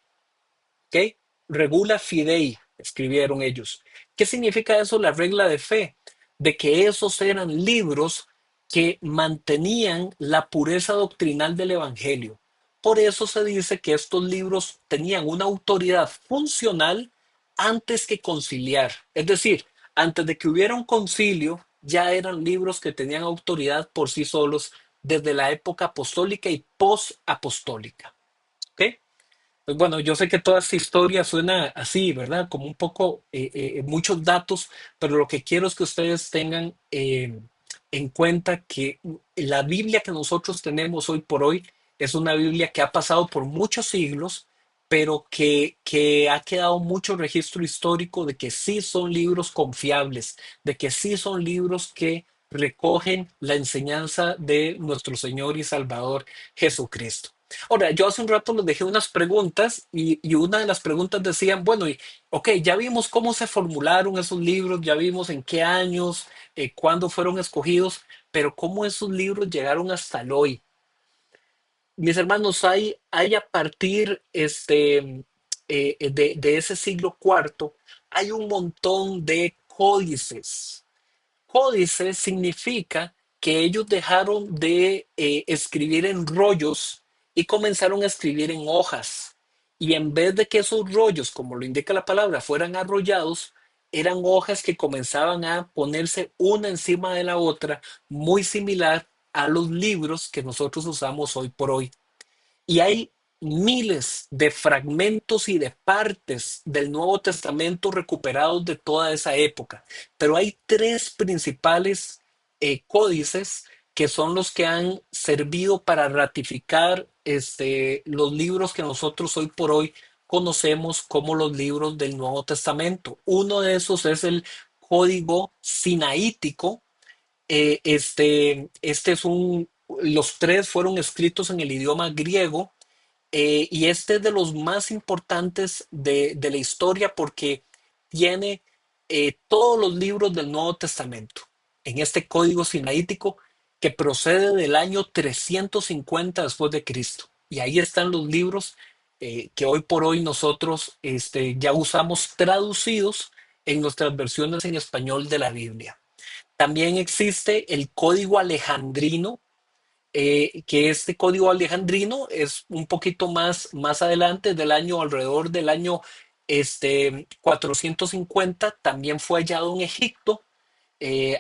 ¿Ok? Regula fidei, escribieron ellos. ¿Qué significa eso, la regla de fe? De que esos eran libros que mantenían la pureza doctrinal del Evangelio. Por eso se dice que estos libros tenían una autoridad funcional antes que conciliar. Es decir, antes de que hubiera un concilio, ya eran libros que tenían autoridad por sí solos desde la época apostólica y post-apostólica. ¿Ok? Pues bueno, yo sé que toda esta historia suena así, ¿verdad? Como un poco, muchos datos, pero lo que quiero es que ustedes tengan en cuenta que la Biblia que nosotros tenemos hoy por hoy es una Biblia que ha pasado por muchos siglos, pero que ha quedado mucho registro histórico de que sí son libros confiables, de que sí son libros que recogen la enseñanza de nuestro Señor y Salvador Jesucristo. Ahora, yo hace un rato les dejé unas preguntas y una de las preguntas decían, bueno, ok, ya vimos cómo se formularon esos libros, ya vimos en qué años, cuándo fueron escogidos, pero cómo esos libros llegaron hasta el hoy. Mis hermanos, hay a partir de ese siglo cuarto, hay un montón de códices. Códice significa que ellos dejaron de escribir en rollos y comenzaron a escribir en hojas. Y en vez de que esos rollos, como lo indica la palabra, fueran arrollados, eran hojas que comenzaban a ponerse una encima de la otra, muy similar a los libros que nosotros usamos hoy por hoy. Y hay miles de fragmentos y de partes del Nuevo Testamento recuperados de toda esa época. Pero hay tres principales códices que son los que han servido para ratificar los libros que nosotros hoy por hoy conocemos como los libros del Nuevo Testamento. Uno de esos es el Código Sinaítico. Este es los tres fueron escritos en el idioma griego, y este es de los más importantes de la historia porque tiene todos los libros del Nuevo Testamento en este código sinaítico que procede del año 350 después de Cristo. Y ahí están los libros que hoy por hoy nosotros ya usamos traducidos en nuestras versiones en español de la Biblia. También existe el código alejandrino, que este código alejandrino es un poquito más adelante, del año alrededor del año 450, también fue hallado en Egipto,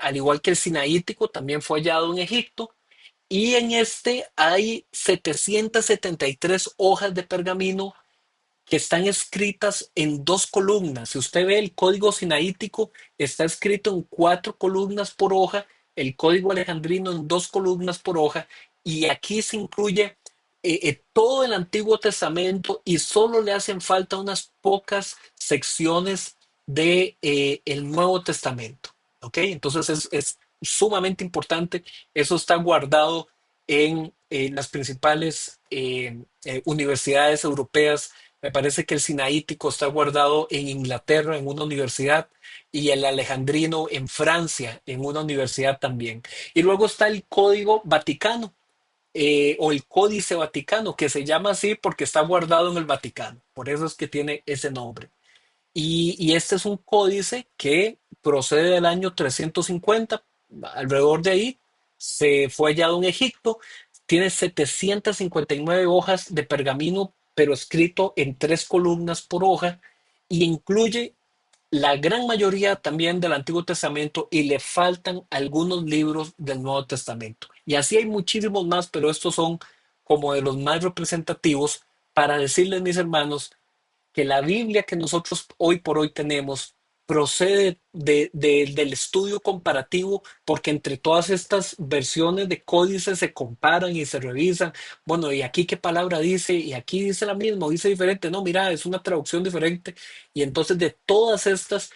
al igual que el sinaítico, también fue hallado en Egipto. Y en este hay 773 hojas de pergamino que están escritas en dos columnas. Si usted ve el código sinaítico, está escrito en cuatro columnas por hoja, el código alejandrino en dos columnas por hoja, y aquí se incluye todo el Antiguo Testamento y solo le hacen falta unas pocas secciones de el Nuevo Testamento. ¿Ok? Entonces es sumamente importante. Eso está guardado en las principales universidades europeas. Me parece que el sinaítico está guardado en Inglaterra, en una universidad, y el alejandrino en Francia, en una universidad también. Y luego está el Código Vaticano, o el Códice Vaticano, que se llama así porque está guardado en el Vaticano. Por eso es que tiene ese nombre. Y este es un códice que procede del año 350, alrededor de ahí, se fue hallado en Egipto, tiene 759 hojas de pergamino, pero escrito en tres columnas por hoja, y incluye la gran mayoría también del Antiguo Testamento y le faltan algunos libros del Nuevo Testamento. Y así hay muchísimos más, pero estos son como de los más representativos para decirles, mis hermanos, que la Biblia que nosotros hoy por hoy tenemos procede del estudio comparativo, porque entre todas estas versiones de códices se comparan y se revisan. Bueno, y aquí qué palabra dice, y aquí dice la misma, o dice diferente. No, mira, es una traducción diferente. Y entonces de todas estas,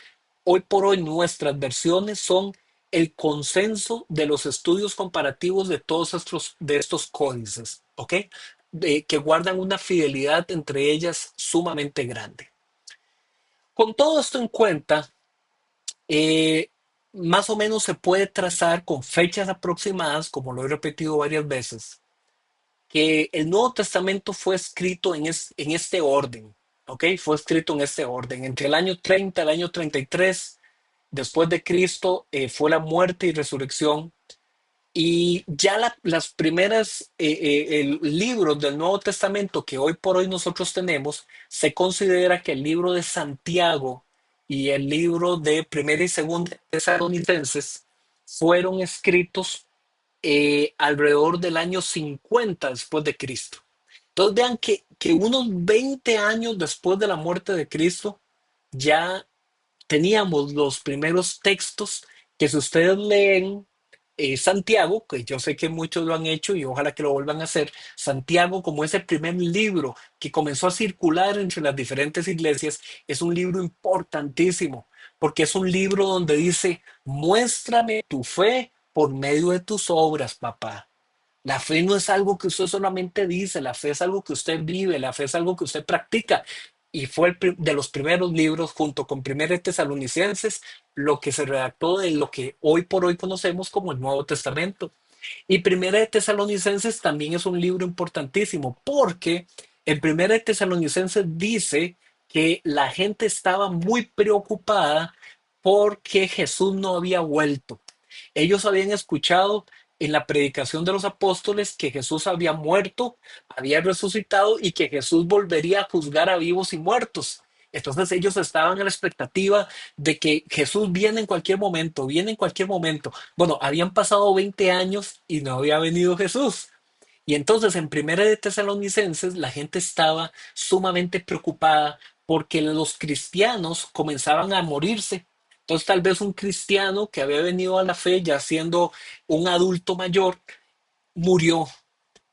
hoy por hoy nuestras versiones son el consenso de los estudios comparativos de todos estos códices, ¿ok? Que guardan una fidelidad entre ellas sumamente grande. Con todo esto en cuenta, eh, más o menos se puede trazar con fechas aproximadas, como lo he repetido varias veces, que el Nuevo Testamento fue escrito en este orden, ¿ok? Fue escrito en este orden. Entre el año 30 y el año 33 después de Cristo fue la muerte y resurrección. Y ya las primeras libros del Nuevo Testamento que hoy por hoy nosotros tenemos, se considera que el libro de Santiago y el libro de Primera y Segunda Tesalonicenses fueron escritos alrededor del año 50 después de Cristo. Entonces vean que unos 20 años después de la muerte de Cristo, ya teníamos los primeros textos que, si ustedes leen Santiago, que yo sé que muchos lo han hecho y ojalá que lo vuelvan a hacer, Santiago como ese primer libro que comenzó a circular entre las diferentes iglesias, es un libro importantísimo, porque es un libro donde dice, muéstrame tu fe por medio de tus obras, papá. La fe no es algo que usted solamente dice, la fe es algo que usted vive, la fe es algo que usted practica. Y fue de los primeros libros, junto con Primera de Tesalonicenses, lo que se redactó de lo que hoy por hoy conocemos como el Nuevo Testamento. Y Primera de Tesalonicenses también es un libro importantísimo, porque en Primera de Tesalonicenses dice que la gente estaba muy preocupada porque Jesús no había vuelto. Ellos habían escuchado en la predicación de los apóstoles que Jesús había muerto, había resucitado y que Jesús volvería a juzgar a vivos y muertos. Entonces ellos estaban en la expectativa de que Jesús viene en cualquier momento, viene en cualquier momento. Bueno, habían pasado 20 años y no había venido Jesús. Y entonces en Primera de Tesalonicenses la gente estaba sumamente preocupada porque los cristianos comenzaban a morirse. Entonces tal vez un cristiano que había venido a la fe ya siendo un adulto mayor murió,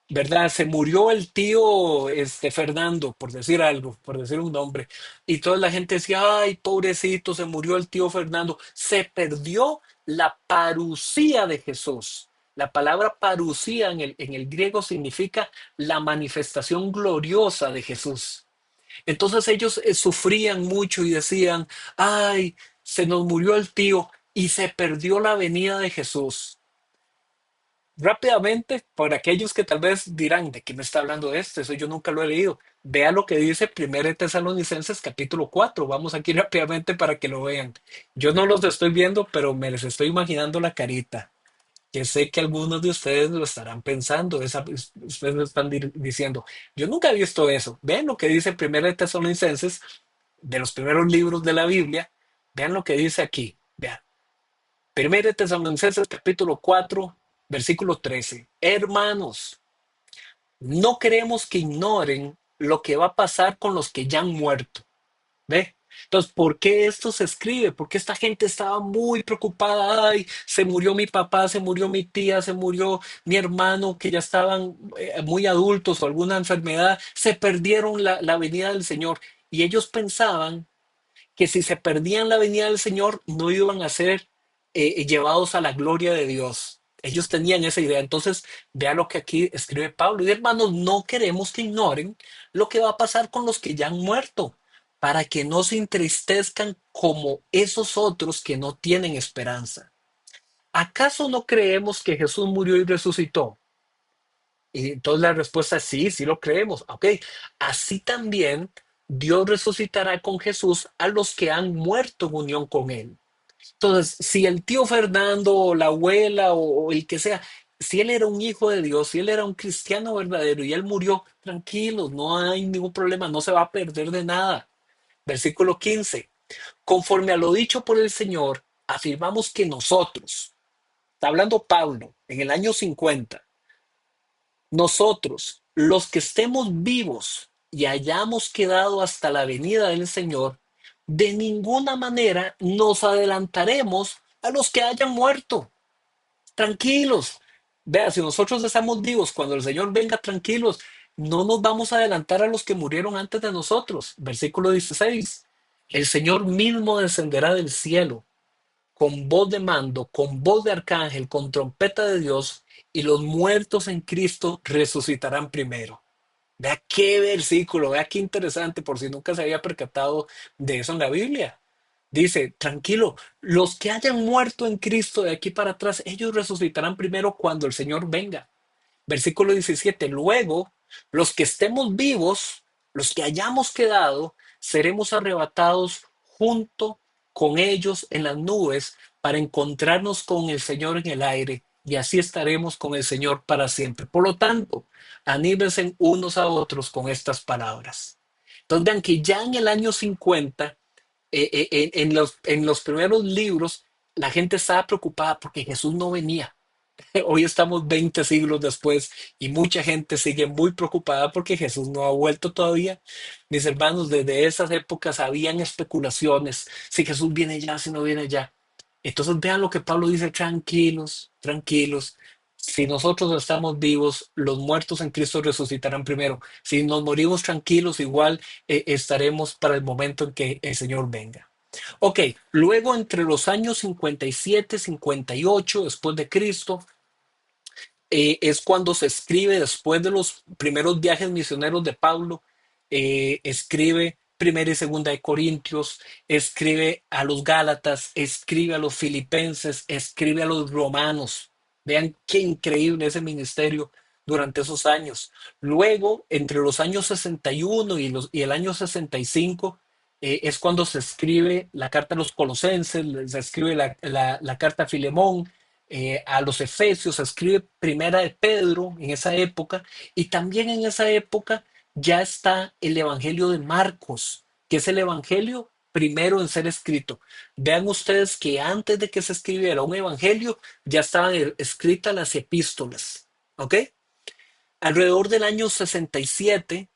¿verdad? Se murió el tío Fernando, por decir algo, por decir un nombre. Y toda la gente decía, ay, pobrecito, se murió el tío Fernando. Se perdió la parucía de Jesús. La palabra parucía en el griego significa la manifestación gloriosa de Jesús. Entonces ellos sufrían mucho y decían, ay, se nos murió el tío y se perdió la venida de Jesús. Rápidamente, para aquellos que tal vez dirán, ¿de qué me está hablando este? Eso yo nunca lo he leído. Vea lo que dice 1 Tesalonicenses capítulo 4. Vamos aquí rápidamente para que lo vean. Yo no los estoy viendo, pero me les estoy imaginando la carita. Que sé que algunos de ustedes lo estarán pensando. Ustedes lo están diciendo. Yo nunca he visto eso. Vean lo que dice 1 Tesalonicenses, de los primeros libros de la Biblia. Vean lo que dice aquí. Vean. 1 Tesalonicenses capítulo 4, versículo 13. Hermanos, no queremos que ignoren lo que va a pasar con los que ya han muerto. ¿Ve? Entonces, ¿por qué esto se escribe? Porque esta gente estaba muy preocupada. Ay, se murió mi papá, se murió mi tía, se murió mi hermano, que ya estaban muy adultos o alguna enfermedad. Se perdieron la venida del Señor. Y ellos pensaban que si se perdían la venida del Señor, no iban a ser llevados a la gloria de Dios. Ellos tenían esa idea. Entonces, vea lo que aquí escribe Pablo. Y hermanos, no queremos que ignoren lo que va a pasar con los que ya han muerto, para que no se entristezcan como esos otros que no tienen esperanza. ¿Acaso no creemos que Jesús murió y resucitó? Y entonces la respuesta es sí, sí lo creemos. Ok, así también Dios resucitará con Jesús a los que han muerto en unión con Él. Entonces, si el tío Fernando o la abuela o el que sea, si él era un hijo de Dios, si él era un cristiano verdadero y él murió, tranquilos, no hay ningún problema, no se va a perder de nada. Versículo 15. Conforme a lo dicho por el Señor, afirmamos que nosotros, está hablando Pablo, en el año 50, nosotros, los que estemos vivos y hayamos quedado hasta la venida del Señor, de ninguna manera nos adelantaremos a los que hayan muerto. Tranquilos. Vea, si nosotros estamos vivos, cuando el Señor venga, tranquilos, no nos vamos a adelantar a los que murieron antes de nosotros. Versículo 16. El Señor mismo descenderá del cielo con voz de mando, con voz de arcángel, con trompeta de Dios, y los muertos en Cristo resucitarán primero. Vea qué versículo, vea qué interesante, por si nunca se había percatado de eso en la Biblia. Dice, tranquilo, los que hayan muerto en Cristo de aquí para atrás, ellos resucitarán primero cuando el Señor venga. Versículo 17. Luego, los que estemos vivos, los que hayamos quedado, seremos arrebatados junto con ellos en las nubes para encontrarnos con el Señor en el aire y así estaremos con el Señor para siempre. Por lo tanto, anímense unos a otros con estas palabras. Entonces vean que ya en el año 50, en los primeros libros, la gente estaba preocupada porque Jesús no venía. Hoy estamos 20 siglos después y mucha gente sigue muy preocupada porque Jesús no ha vuelto todavía. Mis hermanos, desde esas épocas habían especulaciones, si Jesús viene ya, si no viene ya. Entonces vean lo que Pablo dice, tranquilos, tranquilos. Si nosotros estamos vivos, los muertos en Cristo resucitarán primero. Si nos morimos tranquilos, igual estaremos para el momento en que el Señor venga. Ok, luego entre los años 57, 58 después de Cristo, es cuando se escribe después de los primeros viajes misioneros de Pablo, escribe Primera y Segunda de Corintios, escribe a los Gálatas, escribe a los Filipenses, escribe a los Romanos. Vean qué increíble ese ministerio durante esos años. Luego, entre los años 61 y el año 65, es cuando se escribe la carta a los Colosenses, se escribe la carta a Filemón, a los Efesios, se escribe Primera de Pedro en esa época, y también en esa época ya está el Evangelio de Marcos, que es el Evangelio primero en ser escrito. Vean ustedes que antes de que se escribiera un Evangelio, ya estaban escritas las epístolas. ¿Ok? Alrededor del año 67,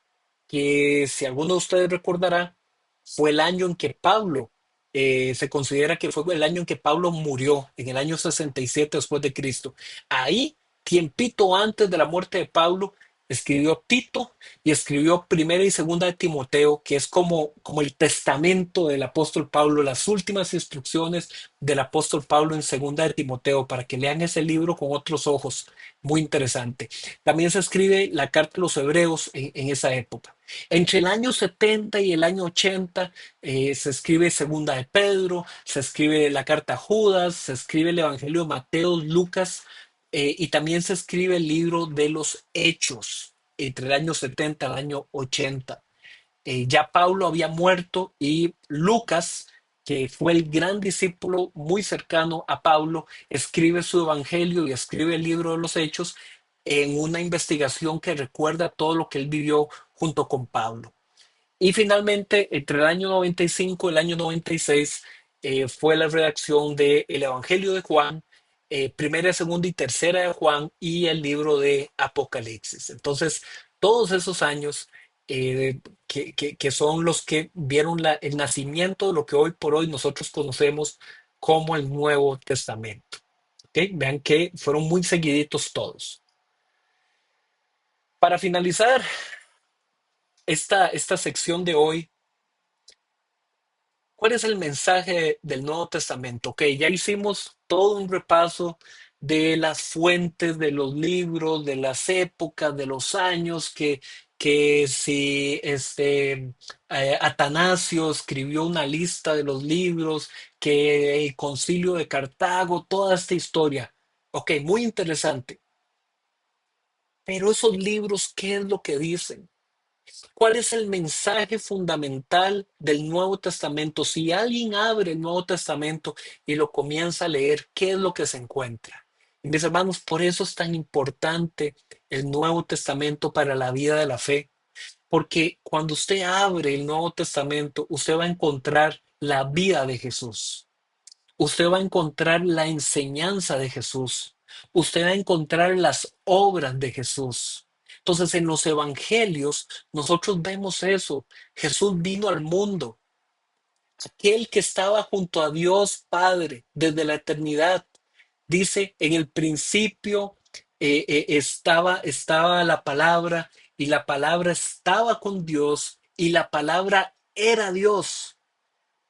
que si alguno de ustedes recordará, fue el año en que Pablo, se considera que fue el año en que Pablo murió, en el año 67 después de Cristo. Ahí, tiempito antes de la muerte de Pablo, escribió Tito y escribió Primera y Segunda de Timoteo, que es como el testamento del apóstol Pablo, las últimas instrucciones del apóstol Pablo en Segunda de Timoteo, para que lean ese libro con otros ojos. Muy interesante. También se escribe la carta de los hebreos en esa época. Entre el año 70 y el año 80 se escribe Segunda de Pedro, se escribe la carta a Judas, se escribe el Evangelio de Mateo, Lucas, y también se escribe el libro de los Hechos entre el año 70 al año 80. Ya Pablo había muerto y Lucas, que fue el gran discípulo muy cercano a Pablo, escribe su evangelio y escribe el libro de los Hechos en una investigación que recuerda todo lo que él vivió junto con Pablo. Y finalmente, entre el año 95 y el año 96, fue la redacción del Evangelio de Juan, primera, segunda y tercera de Juan y el libro de Apocalipsis. Entonces, todos esos años que son los que vieron el nacimiento de lo que hoy por hoy nosotros conocemos como el Nuevo Testamento. ¿Ok? Vean que fueron muy seguiditos todos. Para finalizar esta sección de hoy, ¿cuál es el mensaje del Nuevo Testamento? Ok, ya hicimos todo un repaso de las fuentes, de los libros, de las épocas, de los años, que si Atanasio escribió una lista de los libros, que el Concilio de Cartago, toda esta historia. Ok, muy interesante. Pero esos libros, ¿qué es lo que dicen? ¿Cuál es el mensaje fundamental del Nuevo Testamento? Si alguien abre el Nuevo Testamento y lo comienza a leer, ¿qué es lo que se encuentra? Y mis hermanos, por eso es tan importante el Nuevo Testamento para la vida de la fe, porque cuando usted abre el Nuevo Testamento, usted va a encontrar la vida de Jesús. Usted va a encontrar la enseñanza de Jesús. Usted va a encontrar las obras de Jesús. Entonces, en los evangelios, nosotros vemos eso. Jesús vino al mundo, aquel que estaba junto a Dios Padre desde la eternidad. Dice, en el principio estaba la palabra y la palabra estaba con Dios y la palabra era Dios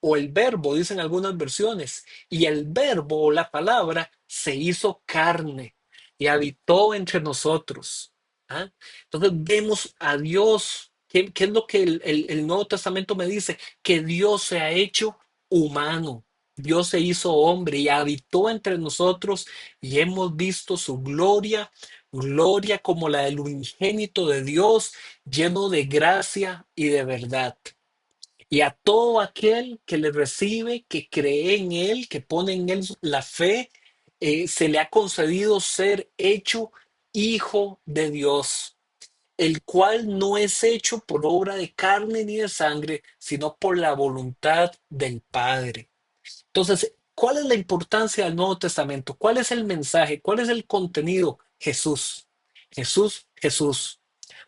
o el verbo, dicen algunas versiones, y el verbo o la palabra se hizo carne y habitó entre nosotros. ¿Ah? Entonces vemos a Dios. ¿Qué es lo que el Nuevo Testamento me dice? Que Dios se ha hecho humano. Dios se hizo hombre y habitó entre nosotros y hemos visto su gloria, gloria como la del unigénito de Dios, lleno de gracia y de verdad. Y a todo aquel que le recibe, que cree en Él, que pone en Él la fe, se le ha concedido ser hecho hijo de Dios, el cual no es hecho por obra de carne ni de sangre, sino por la voluntad del Padre. Entonces, ¿cuál es la importancia del Nuevo Testamento? ¿Cuál es el mensaje? ¿Cuál es el contenido? Jesús. Jesús, Jesús.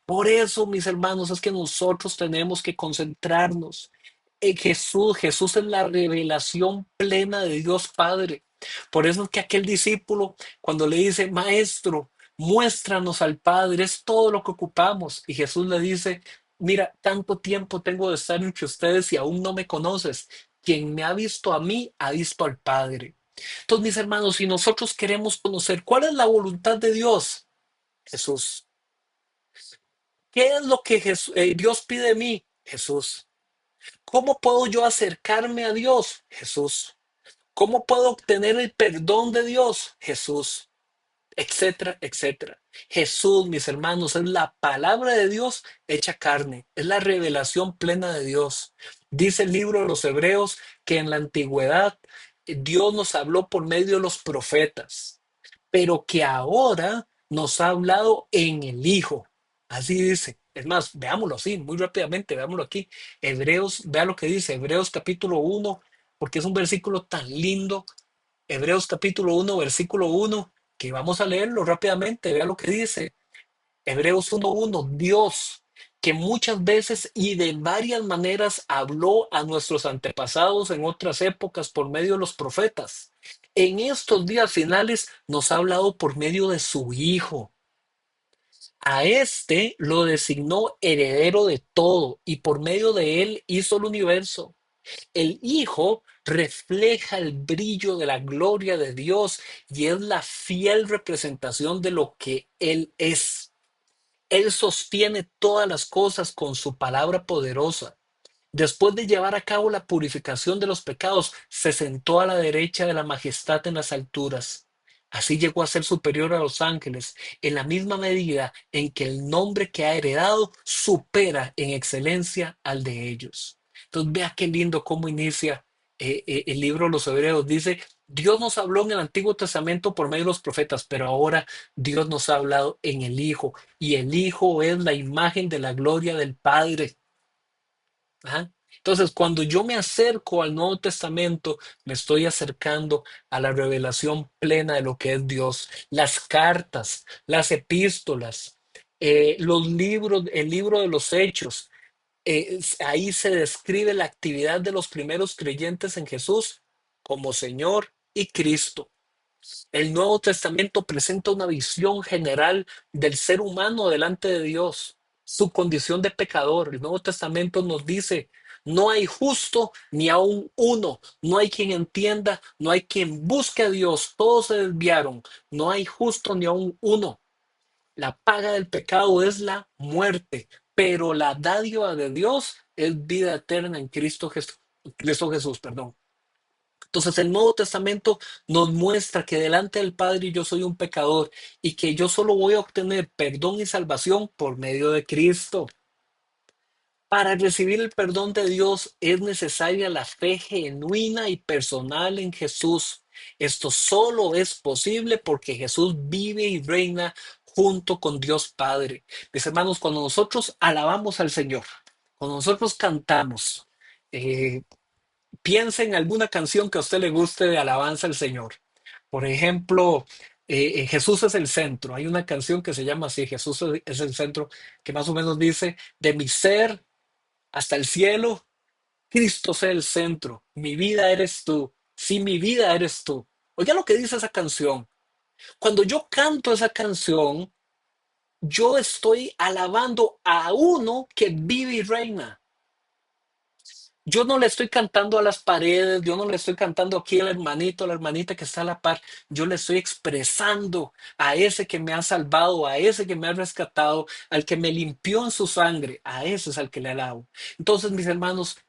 Por eso, mis hermanos, es que nosotros tenemos que concentrarnos en Jesús. Jesús es la revelación plena de Dios Padre. Por eso es que aquel discípulo, cuando le dice, Maestro, muéstranos al Padre, es todo lo que ocupamos. Y Jesús le dice, mira, tanto tiempo tengo de estar entre ustedes y aún no me conoces. Quien me ha visto a mí, ha visto al Padre. Entonces, mis hermanos, si nosotros queremos conocer cuál es la voluntad de Dios, Jesús. ¿Qué es lo que Dios pide de mí? Jesús. ¿Cómo puedo yo acercarme a Dios? Jesús. ¿Cómo puedo obtener el perdón de Dios? Jesús. Etcétera, etcétera. Jesús, mis hermanos, es la palabra de Dios hecha carne. Es la revelación plena de Dios. Dice el libro de los Hebreos que en la antigüedad Dios nos habló por medio de los profetas, pero que ahora nos ha hablado en el Hijo. Así dice. Es más, veámoslo así, muy rápidamente, veámoslo aquí. Hebreos, vea lo que dice, Hebreos capítulo 1, porque es un versículo tan lindo. Hebreos capítulo 1, versículo 1, que vamos a leerlo rápidamente, vea lo que dice. Hebreos 1:1, Dios, que muchas veces y de varias maneras habló a nuestros antepasados en otras épocas por medio de los profetas. En estos días finales nos ha hablado por medio de su Hijo, A este lo designó heredero de todo y por medio de él hizo el universo. El Hijo refleja el brillo de la gloria de Dios y es la fiel representación de lo que Él es. Él sostiene todas las cosas con su palabra poderosa. Después de llevar a cabo la purificación de los pecados, se sentó a la derecha de la majestad en las alturas. Así llegó a ser superior a los ángeles, en la misma medida en que el nombre que ha heredado supera en excelencia al de ellos. Entonces, vea qué lindo cómo inicia el libro de los Hebreos. Dice, Dios nos habló en el Antiguo Testamento por medio de los profetas, pero ahora Dios nos ha hablado en el Hijo, y el Hijo es la imagen de la gloria del Padre. Ajá. Entonces, cuando yo me acerco al Nuevo Testamento, me estoy acercando a la revelación plena de lo que es Dios. Las cartas, las epístolas, los libros, el libro de los Hechos, ahí se describe la actividad de los primeros creyentes en Jesús como Señor y Cristo. El Nuevo Testamento presenta una visión general del ser humano delante de Dios, su condición de pecador. El Nuevo Testamento nos dice, no hay justo ni aun uno, no hay quien entienda, no hay quien busque a Dios, todos se desviaron, no hay justo ni aun uno. La paga del pecado es la muerte, pero la dádiva de Dios es vida eterna en Cristo Jesús, perdón. Entonces el Nuevo Testamento nos muestra que delante del Padre yo soy un pecador y que yo solo voy a obtener perdón y salvación por medio de Cristo. Para recibir el perdón de Dios es necesaria la fe genuina y personal en Jesús. Esto solo es posible porque Jesús vive y reina junto con Dios Padre. Mis hermanos, cuando nosotros alabamos al Señor, cuando nosotros cantamos, eh, piense en alguna canción que a usted le guste de alabanza al Señor. Por ejemplo, Jesús es el centro. Hay una canción que se llama así, Jesús es el centro, que más o menos dice, de mi ser hasta el cielo, Cristo sea el centro. Mi vida eres tú. Sí, mi vida eres tú. Oiga lo que dice esa canción. Cuando yo canto esa canción, yo estoy alabando a uno que vive y reina. Yo no le estoy cantando a las paredes, yo no le estoy cantando aquí al hermanito, a la hermanita que está a la par. Yo le estoy expresando a ese que me ha salvado, a ese que me ha rescatado, al que me limpió en su sangre. A ese es al que le alabo. Entonces, mis hermanos,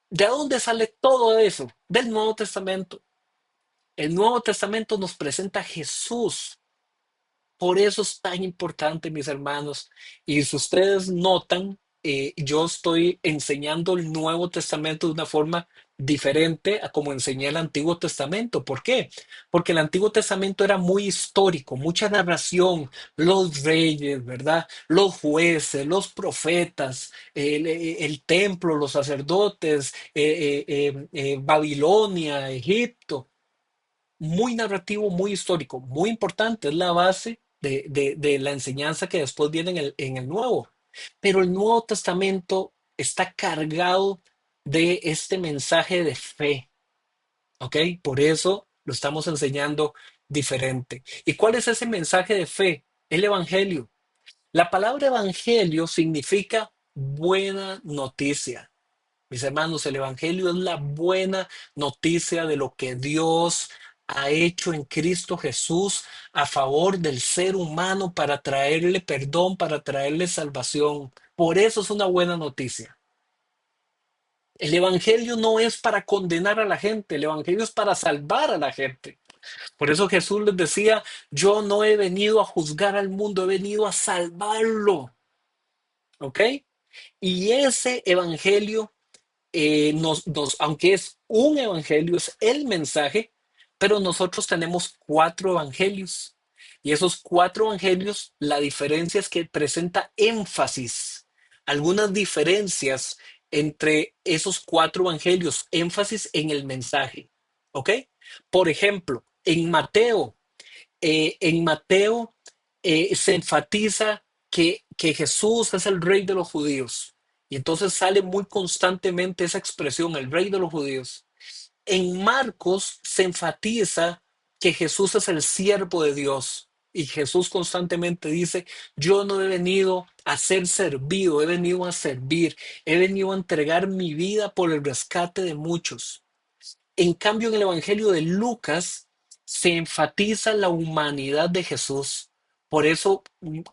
¿de dónde sale todo eso? Del Nuevo Testamento. El Nuevo Testamento nos presenta a Jesús. Por eso es tan importante, mis hermanos. Y si ustedes notan, yo estoy enseñando el Nuevo Testamento de una forma diferente a como enseñé el Antiguo Testamento. ¿Por qué? Porque el Antiguo Testamento era muy histórico, mucha narración, los reyes, ¿verdad? Los jueces, los profetas, el templo, los sacerdotes, Babilonia, Egipto, muy narrativo, muy histórico, muy importante, es la base de la enseñanza que después viene en el Nuevo. Pero el Nuevo Testamento está cargado de este mensaje de fe, ¿ok? Por eso lo estamos enseñando diferente. ¿Y cuál es ese mensaje de fe? El Evangelio. La palabra Evangelio significa buena noticia. Mis hermanos, el Evangelio es la buena noticia de lo que Dios ha hecho en Cristo Jesús a favor del ser humano para traerle perdón, para traerle salvación. Por eso es una buena noticia. El Evangelio no es para condenar a la gente, el Evangelio es para salvar a la gente. Por eso Jesús les decía, yo no he venido a juzgar al mundo, he venido a salvarlo. ¿Ok? Y ese Evangelio aunque es un evangelio, es el mensaje, pero nosotros tenemos cuatro evangelios. Y esos cuatro evangelios, la diferencia es que presenta énfasis, algunas diferencias entre esos cuatro evangelios, énfasis en el mensaje. ¿Ok? Por ejemplo, en Mateo se enfatiza que Jesús es el rey de los judíos. Y entonces sale muy constantemente esa expresión, el rey de los judíos. En Marcos se enfatiza que Jesús es el siervo de Dios. Y Jesús constantemente dice, yo no he venido a ser servido, he venido a servir, he venido a entregar mi vida por el rescate de muchos. En cambio, en el Evangelio de Lucas se enfatiza la humanidad de Jesús. Por eso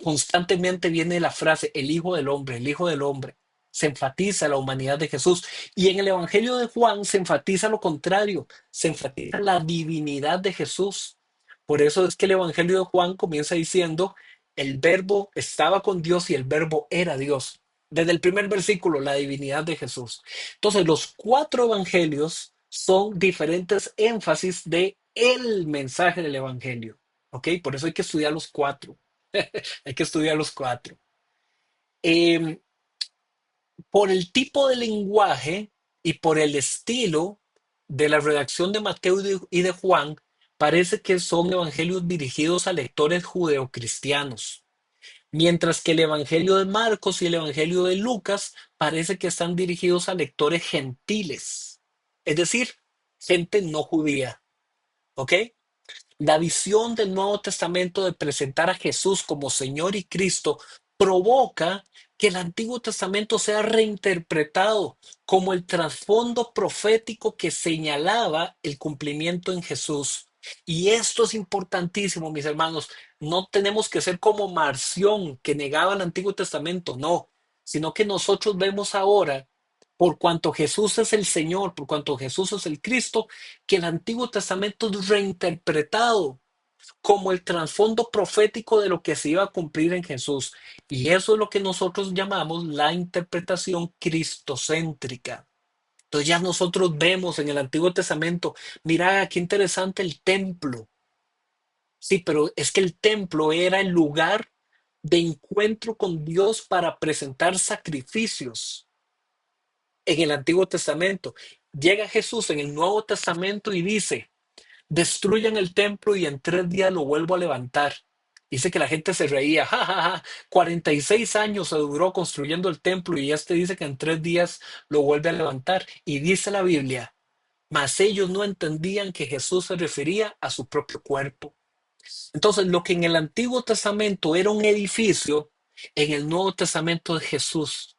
constantemente viene la frase, el Hijo del Hombre, el Hijo del Hombre. Se enfatiza la humanidad de Jesús. Y en el Evangelio de Juan se enfatiza lo contrario, se enfatiza la divinidad de Jesús. Por eso es que el Evangelio de Juan comienza diciendo, el verbo estaba con Dios y el verbo era Dios. Desde el primer versículo, la divinidad de Jesús. Entonces, los cuatro evangelios son diferentes énfasis de el mensaje del evangelio. ¿Ok? Por eso hay que estudiar los cuatro. Hay que estudiar los cuatro. Eh, por el tipo de lenguaje y por el estilo de la redacción de Mateo y de Juan, parece que son evangelios dirigidos a lectores judeocristianos. Mientras que el Evangelio de Marcos y el Evangelio de Lucas parece que están dirigidos a lectores gentiles, es decir, gente no judía, ¿ok? La visión del Nuevo Testamento de presentar a Jesús como Señor y Cristo provoca que el Antiguo Testamento sea reinterpretado como el trasfondo profético que señalaba el cumplimiento en Jesús. Y esto es importantísimo, mis hermanos. No tenemos que ser como Marción, que negaba el Antiguo Testamento, no, sino que nosotros vemos ahora, por cuanto Jesús es el Señor, por cuanto Jesús es el Cristo, que el Antiguo Testamento es reinterpretado como el trasfondo profético de lo que se iba a cumplir en Jesús. Y eso es lo que nosotros llamamos la interpretación cristocéntrica. Entonces ya nosotros vemos en el Antiguo Testamento, mira qué interesante el templo. Sí, pero es que el templo era el lugar de encuentro con Dios para presentar sacrificios en el Antiguo Testamento. Llega Jesús en el Nuevo Testamento y dice, destruyan el templo y en 3 días lo vuelvo a levantar. Dice que la gente se reía, ja, ja, ja. 46 años se duró construyendo el templo y este dice que en 3 días lo vuelve a levantar. Y dice la Biblia, mas ellos no entendían que Jesús se refería a su propio cuerpo. Entonces, lo que en el Antiguo Testamento era un edificio, en el Nuevo Testamento es Jesús.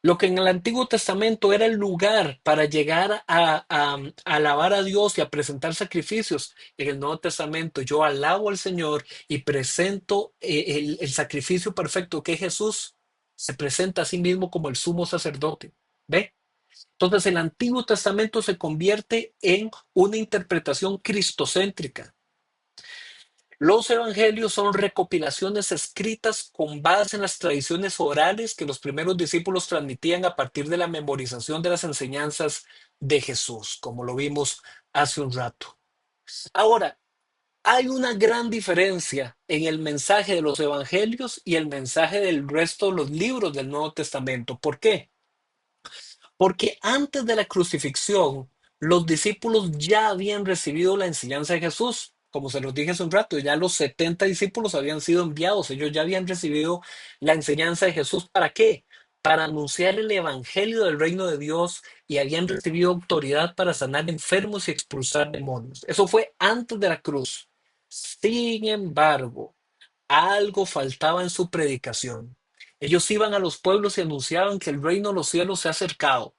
Lo que en el Antiguo Testamento era el lugar para llegar a alabar a Dios y a presentar sacrificios, en el Nuevo Testamento yo alabo al Señor y presento el sacrificio perfecto que es Jesús, se presenta a sí mismo como el sumo sacerdote. ¿Ve? Entonces el Antiguo Testamento se convierte en una interpretación cristocéntrica. Los evangelios son recopilaciones escritas con base en las tradiciones orales que los primeros discípulos transmitían a partir de la memorización de las enseñanzas de Jesús, como lo vimos hace un rato. Ahora, hay una gran diferencia en el mensaje de los evangelios y el mensaje del resto de los libros del Nuevo Testamento. ¿Por qué? Porque antes de la crucifixión, los discípulos ya habían recibido la enseñanza de Jesús. Como se los dije hace un rato, ya los 70 discípulos habían sido enviados. Ellos ya habían recibido la enseñanza de Jesús. ¿Para qué? Para anunciar el evangelio del reino de Dios y habían recibido autoridad para sanar enfermos y expulsar demonios. Eso fue antes de la cruz. Sin embargo, algo faltaba en su predicación. Ellos iban a los pueblos y anunciaban que el reino de los cielos se ha acercado,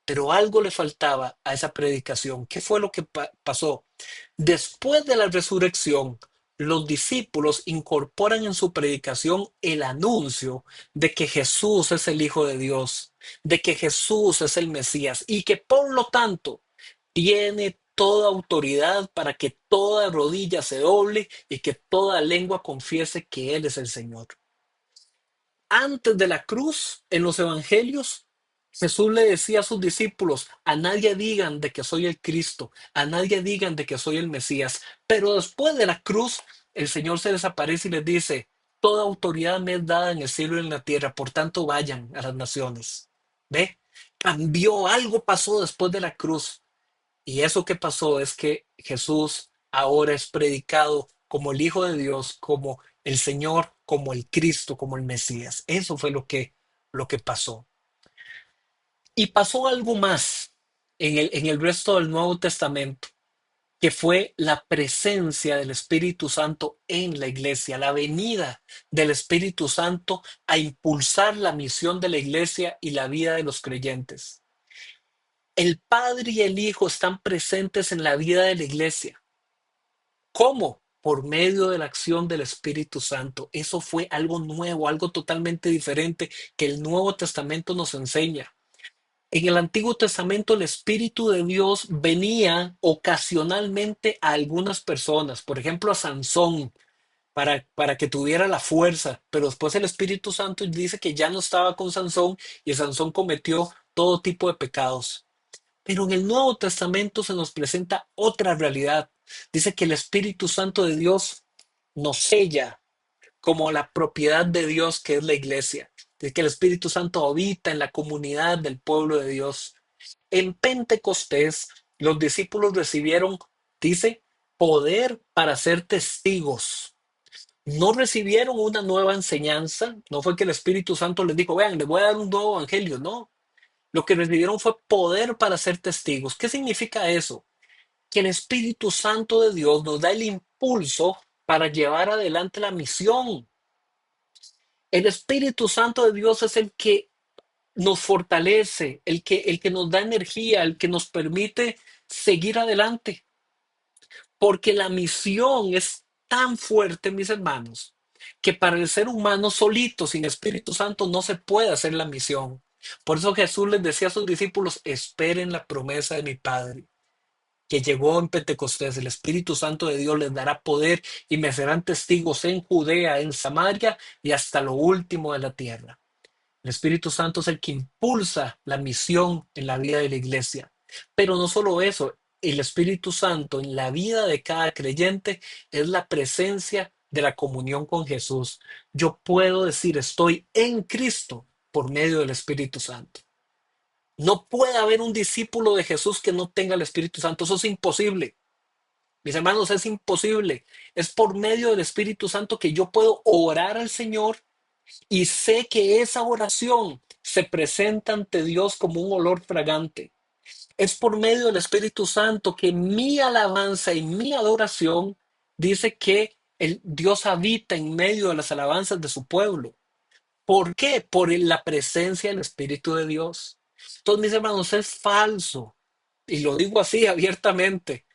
pero algo le faltaba a esa predicación. ¿Qué fue lo que pasó? Después de la resurrección, los discípulos incorporan en su predicación el anuncio de que Jesús es el Hijo de Dios, de que Jesús es el Mesías y que por lo tanto tiene toda autoridad para que toda rodilla se doble y que toda lengua confiese que Él es el Señor. Antes de la cruz, en los evangelios, Jesús le decía a sus discípulos, a nadie digan de que soy el Cristo, a nadie digan de que soy el Mesías, pero después de la cruz, el Señor se desaparece y les dice, toda autoridad me es dada en el cielo y en la tierra, por tanto vayan a las naciones. ¿Ve? Cambió, algo pasó después de la cruz. Y eso que pasó es que Jesús ahora es predicado como el Hijo de Dios, como el Señor, como el Cristo, como el Mesías. Eso fue lo que pasó. Y pasó algo más en el resto del Nuevo Testamento. que fue la presencia del Espíritu Santo en la iglesia, la venida del Espíritu Santo a impulsar la misión de la iglesia y la vida de los creyentes. El Padre y el Hijo están presentes en la vida de la iglesia. ¿Cómo? Por medio de la acción del Espíritu Santo. Eso fue algo nuevo, algo totalmente diferente que el Nuevo Testamento nos enseña. En el Antiguo Testamento el Espíritu de Dios venía ocasionalmente a algunas personas, por ejemplo a Sansón, para que tuviera la fuerza, pero después el Espíritu Santo dice que ya no estaba con Sansón y Sansón cometió todo tipo de pecados. Pero en el Nuevo Testamento se nos presenta otra realidad. Dice que el Espíritu Santo de Dios nos sella como la propiedad de Dios que es la iglesia. Dice que el Espíritu Santo habita en la comunidad del pueblo de Dios. En Pentecostés, los discípulos recibieron, dice, poder para ser testigos. No recibieron una nueva enseñanza, no fue que el Espíritu Santo les dijo, vean, les voy a dar un nuevo evangelio, no. Lo que recibieron fue poder para ser testigos. ¿Qué significa eso? Que el Espíritu Santo de Dios nos da el impulso para llevar adelante la misión. El Espíritu Santo de Dios es el que nos fortalece, el que nos da energía, el que nos permite seguir adelante. Porque la misión es tan fuerte, mis hermanos, que para el ser humano solito, sin Espíritu Santo, no se puede hacer la misión. Por eso Jesús les decía a sus discípulos, esperen la promesa de mi Padre, que llegó en Pentecostés. El Espíritu Santo de Dios les dará poder y me serán testigos en Judea, en Samaria y hasta lo último de la tierra. El Espíritu Santo es el que impulsa la misión en la vida de la iglesia. Pero no solo eso, el Espíritu Santo en la vida de cada creyente es la presencia de la comunión con Jesús. Yo puedo decir estoy en Cristo por medio del Espíritu Santo. No puede haber un discípulo de Jesús que no tenga el Espíritu Santo. Eso es imposible. Mis hermanos, es imposible. Es por medio del Espíritu Santo que yo puedo orar al Señor y sé que esa oración se presenta ante Dios como un olor fragante. Es por medio del Espíritu Santo que mi alabanza y mi adoración dice que el Dios habita en medio de las alabanzas de su pueblo. ¿Por qué? Por la presencia del Espíritu de Dios. Entonces, mis hermanos, es falso, y lo digo así abiertamente,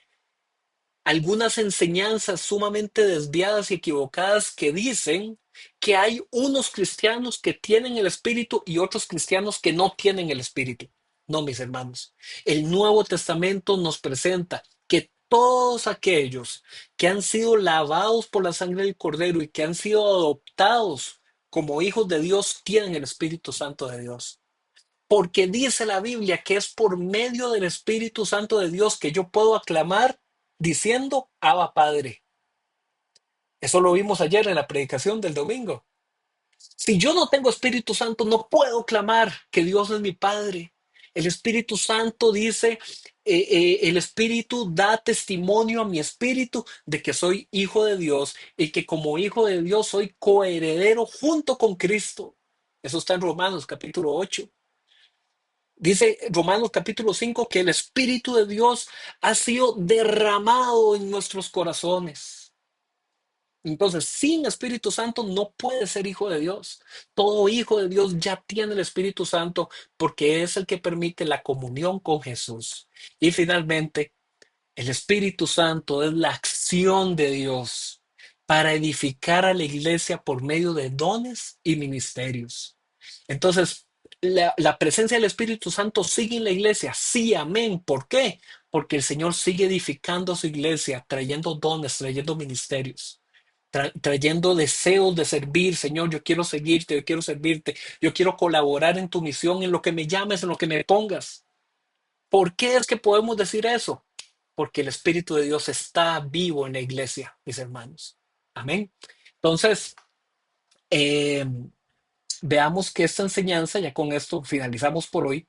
algunas enseñanzas sumamente desviadas y equivocadas que dicen que hay unos cristianos que tienen el Espíritu y otros cristianos que no tienen el Espíritu. No, mis hermanos. El Nuevo Testamento nos presenta que todos aquellos que han sido lavados por la sangre del Cordero y que han sido adoptados como hijos de Dios tienen el Espíritu Santo de Dios. Porque dice la Biblia que es por medio del Espíritu Santo de Dios que yo puedo aclamar diciendo, Abba Padre. Eso lo vimos ayer en la predicación del domingo. Si yo no tengo Espíritu Santo, no puedo clamar que Dios es mi Padre. El Espíritu Santo dice, el Espíritu da testimonio a mi espíritu de que soy hijo de Dios y que como hijo de Dios soy coheredero junto con Cristo. Eso está en Romanos capítulo 8. Dice Romanos capítulo 5 que el Espíritu de Dios ha sido derramado en nuestros corazones. Entonces, sin Espíritu Santo no puede ser hijo de Dios. Todo hijo de Dios ya tiene el Espíritu Santo porque es el que permite la comunión con Jesús. Y finalmente, el Espíritu Santo es la acción de Dios para edificar a la iglesia por medio de dones y ministerios. Entonces, la presencia del Espíritu Santo sigue en la iglesia. Sí, amén. ¿Por qué? Porque el Señor sigue edificando a su iglesia, trayendo dones, trayendo ministerios, trayendo deseos de servir. Señor, yo quiero seguirte, yo quiero servirte, yo quiero colaborar en tu misión, en lo que me llames, en lo que me pongas. ¿Por qué es que podemos decir eso? Porque el Espíritu de Dios está vivo en la iglesia, mis hermanos. Amén. Entonces, eh, veamos que esta enseñanza, ya con esto finalizamos por hoy,